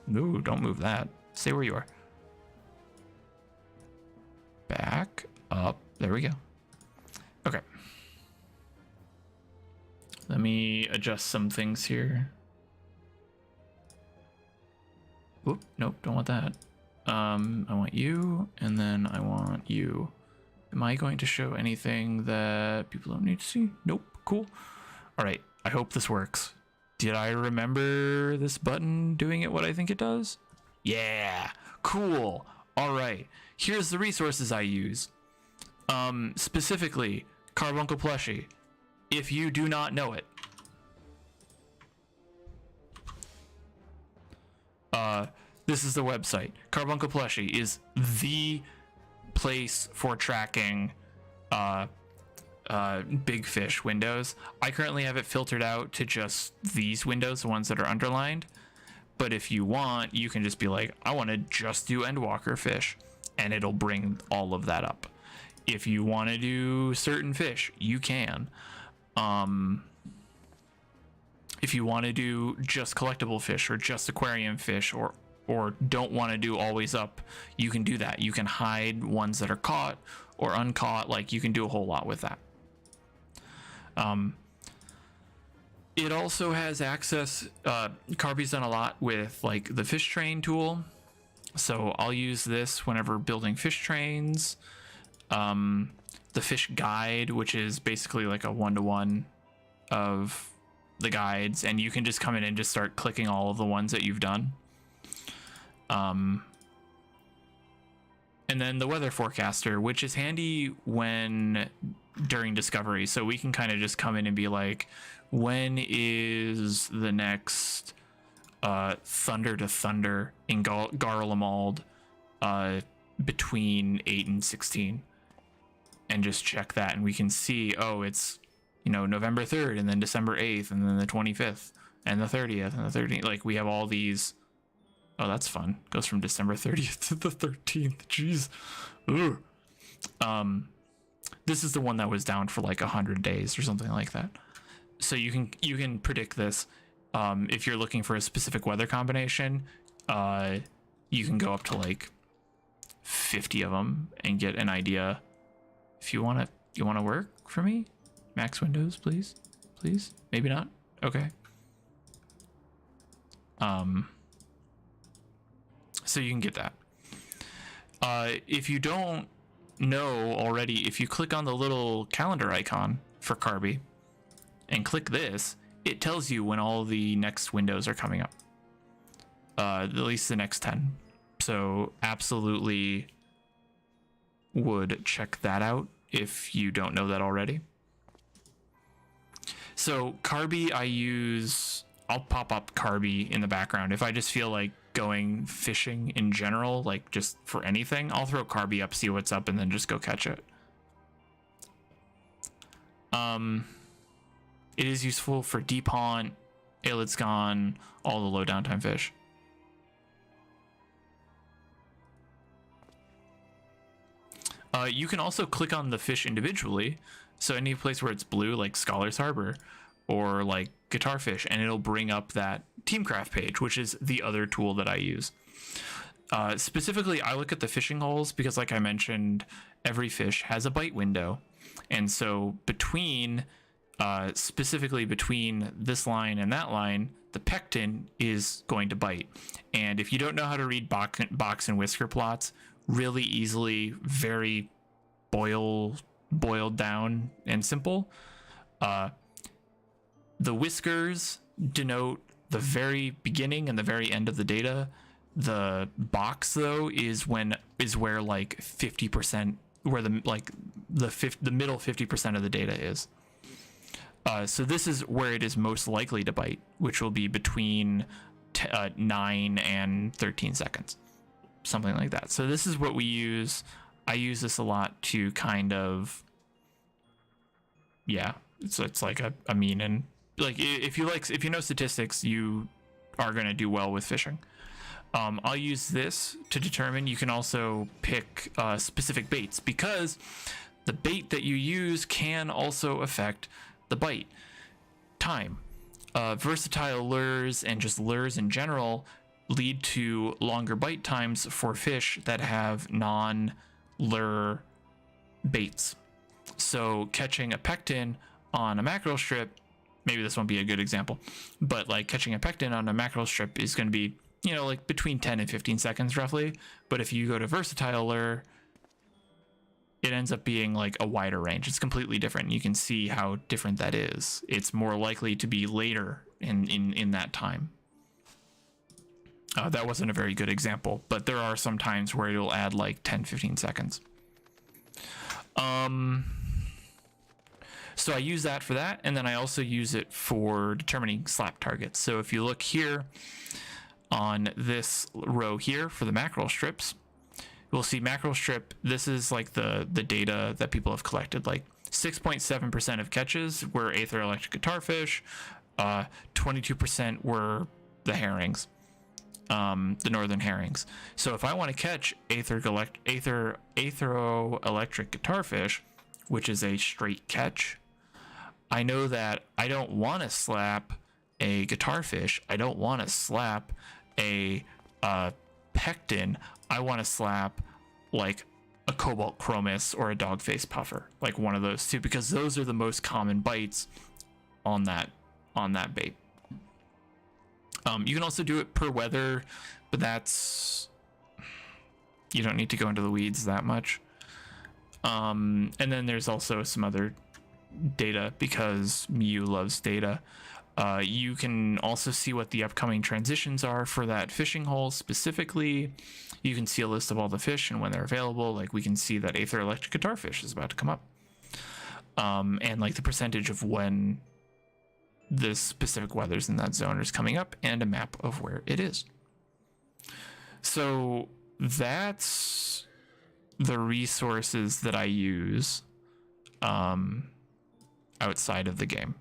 No, don't move that. Stay where you are. Back up. There we go. Okay. Let me adjust some things here. Oop, nope, don't want that. I want you, and then I want you. Am I going to show anything that people don't need to see? Nope, cool. All right, I hope this works. Did I remember this button doing it what I think it does? Yeah, cool. All right, here's the resources I use. Specifically, Carbuncle Plushie. If you do not know it, this is the website. Carbuncle Plushie is the place for tracking big fish windows. I currently have it filtered out to just these windows, the ones that are underlined. But if you want, you can just be like, I want to just do Endwalker fish. and it'll bring all of that up. If you want to do certain fish, you can. If you want to do just collectible fish or just aquarium fish, or don't want to do always up, you can do that. You can hide ones that are caught or uncaught. Like, you can do a whole lot with that. It also has access, Carby's done a lot with like the fish train tool. So I'll use this whenever building fish trains. The fish guide, which is basically like a 1-to-1 of the guides, and you can just come in and just start clicking all of the ones that you've done. And then the weather forecaster, which is handy when during discovery. So we can kind of just come in and be like, when is the next thunder to thunder in Garlemald between 8 and 16, and just check that, and we can see, oh, it's, you know, November 3rd, and then December 8th, and then the 25th, and the 30th, and the 13th. Like, we have all these. Oh, that's fun. Goes from December 30th to the 13th. Jeez. Ooh. This is the one that was down for like 100 days or something like that. So you can predict this. If you're looking for a specific weather combination, you can go up to like 50 of them and get an idea. If you want to work for me, max windows, please. Maybe not. Okay. So you can get that. If you don't know already, if you click on the little calendar icon for Carby and click this, it tells you when all the next windows are coming up. At least the next 10. So absolutely would check that out if you don't know that already. So Carby, I'll pop up Carby in the background. If I just feel like going fishing in general, like just for anything, I'll throw Carby up, see what's up, and then just go catch it. It is useful for deep haunt, Aylet's Gone, all the low downtime fish. You can also click on the fish individually. So any place where it's blue, like Scholar's Harbor or like Guitarfish, and it'll bring up that Teamcraft page, which is the other tool that I use. Specifically, I look at the fishing holes because, like I mentioned, every fish has a bite window. And so specifically between this line and that line, the pectin is going to bite. And if you don't know how to read box and whisker plots, really easily, very boiled down and simple. The whiskers denote the very beginning and the very end of the data. The box, though, is where like 50%, where the middle 50% of the data is. So this is where it is most likely to bite, which will be between 9 and 13 seconds, something like that. So this is what we use. I use this a lot to kind of, yeah. So it's like a mean, and like if you know statistics, you are going to do well with fishing. I'll use this to determine. You can also pick specific baits, because the bait that you use can also affect the bite time. Versatile lures and just lures in general lead to longer bite times for fish that have non-lure baits. So catching a pectin on a mackerel strip, maybe this won't be a good example, but like catching a pectin on a mackerel strip is going to be, you know, like between 10 and 15 seconds roughly. But if you go to versatile lure, it ends up being like a wider range. It's completely different. You can see how different that is. It's more likely to be later in that time. That wasn't a very good example, but there are some times where it'll add like 10-15 seconds. So I use that for that, and then I also use it for determining slap targets. So if you look here on this row here for the mackerel strips, we'll see mackerel strip. This is like the data that people have collected. Like 6.7% of catches were Aether Electric Guitarfish, 22% were the herrings. the northern herrings. So if I want to catch aetheroelectric guitarfish, which is a straight catch, I know that I don't want to slap a guitarfish. I don't want to slap a pectin. I want to slap like a cobalt chromis or a dogface puffer, like one of those two, because those are the most common bites on that bait. You can also do it per weather, but that's, you don't need to go into the weeds that much. And then there's also some other data, because Mew loves data. You can also see what the upcoming transitions are for that fishing hole specifically. You can see a list of all the fish and when they're available. Like we can see that aetheroelectric guitarfish is about to come up. And like the percentage of when the specific weathers in that zone is coming up, and a map of where it is. So that's the resources that I use outside of the game.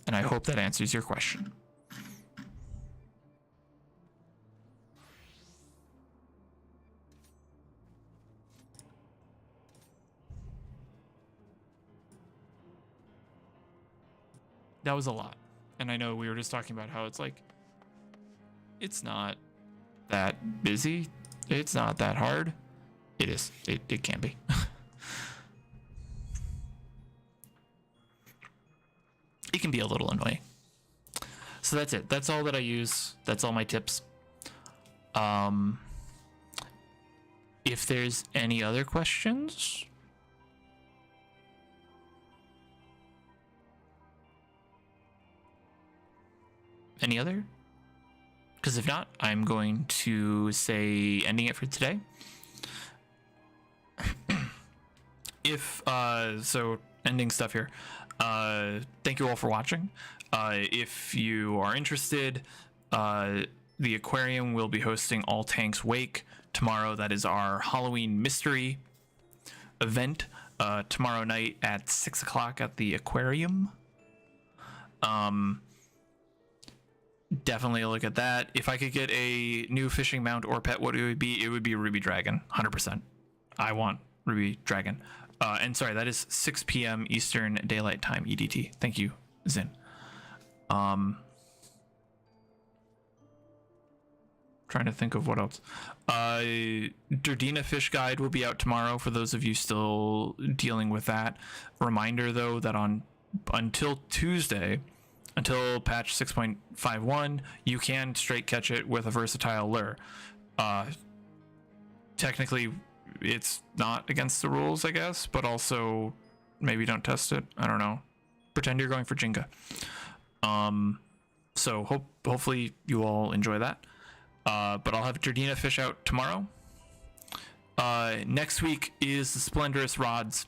And I hope that answers your question. That was a lot. And I know we were just talking about how it's like, it's not that busy. It's not that hard. It is. It can be. It can be a little annoying. So that's it. That's all that I use. That's all my tips. If there's any other questions... Any other? Because if not, I'm going to say ending it for today. So ending stuff here. Thank you all for watching. If you are interested, the aquarium will be hosting All Tanks Wake tomorrow. That is our Halloween mystery event tomorrow night at 6 o'clock at the aquarium. Definitely look at that. If I could get a new fishing mount or pet, what it would be? It would be a Ruby Dragon, 100%. I want Ruby Dragon. And sorry, that is 6 p.m. Eastern Daylight Time, EDT. Thank you, Zin. Trying to think of what else. Durdina Fish Guide will be out tomorrow for those of you still dealing with that. Reminder, though, that until Tuesday, until patch 6.51, you can straight catch it with a versatile lure. Technically, it's not against the rules, I guess, but also maybe don't test it. I don't know. Pretend you're going for Jenga. So hopefully you all enjoy that. But I'll have Durdina Fish out tomorrow. Next week is the Splendorous Rods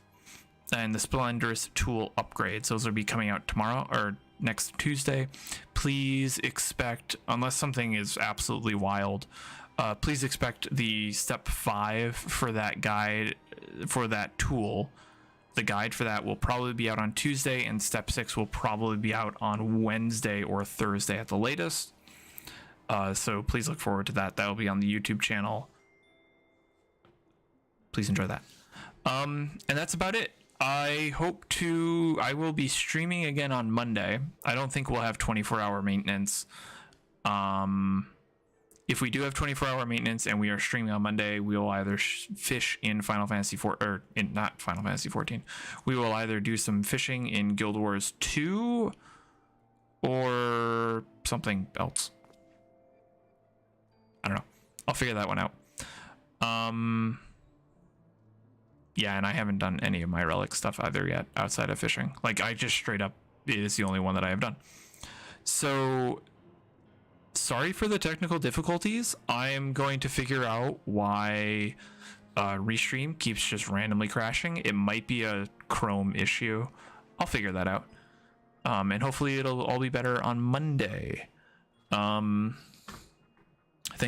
and the Splendorous Tool upgrades. Those will be coming out tomorrow, or next Tuesday. Please expect, unless something is absolutely wild, please expect the step 5 for that guide, for that tool. The guide for that will probably be out on Tuesday, and step 6 will probably be out on Wednesday or Thursday at the latest. So please look forward to that. That will be on the YouTube channel. Please enjoy that. And that's about it. I will be streaming again on Monday. I don't think we'll have 24-hour maintenance. If we do have 24-hour maintenance and we are streaming on Monday, we will either fish in Final Fantasy 4, or in not Final Fantasy 14. We will either do some fishing in Guild Wars 2 or something else. I don't know. I'll figure that one out. Yeah, and I haven't done any of my relic stuff either yet outside of fishing. Like, I just straight up, it is the only one that I have done. So, sorry for the technical difficulties. I am going to figure out why Restream keeps just randomly crashing. It might be a Chrome issue. I'll figure that out. And hopefully it'll all be better on Monday. Thank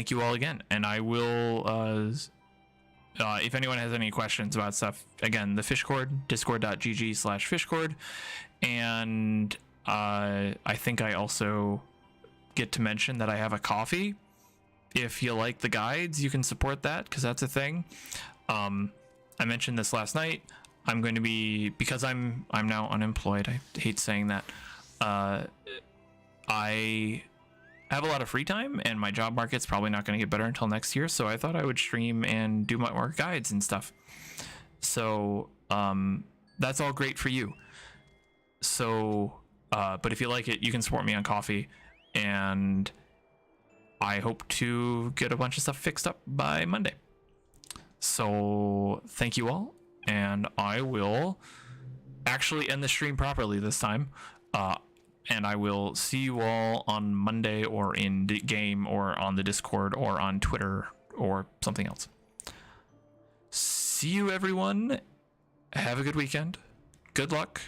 you all again. And I will... if anyone has any questions about stuff, again, the Fishcord, discord.gg/Fishcord, and I think I also get to mention that I have a coffee. If you like the guides, you can support that, because that's a thing. I mentioned this last night. I'm going to be, because I'm now unemployed. I hate saying that. I have a lot of free time, and my job market's probably not going to get better until next year. So I thought I would stream and do my more guides and stuff. So that's all great for you. So, but if you like it, you can support me on Coffee, and I hope to get a bunch of stuff fixed up by Monday. So thank you all, and I will actually end the stream properly this time. And I will see you all on Monday, or in the game, or on the Discord, or on Twitter, or something else. See you, everyone. Have a good weekend. Good luck.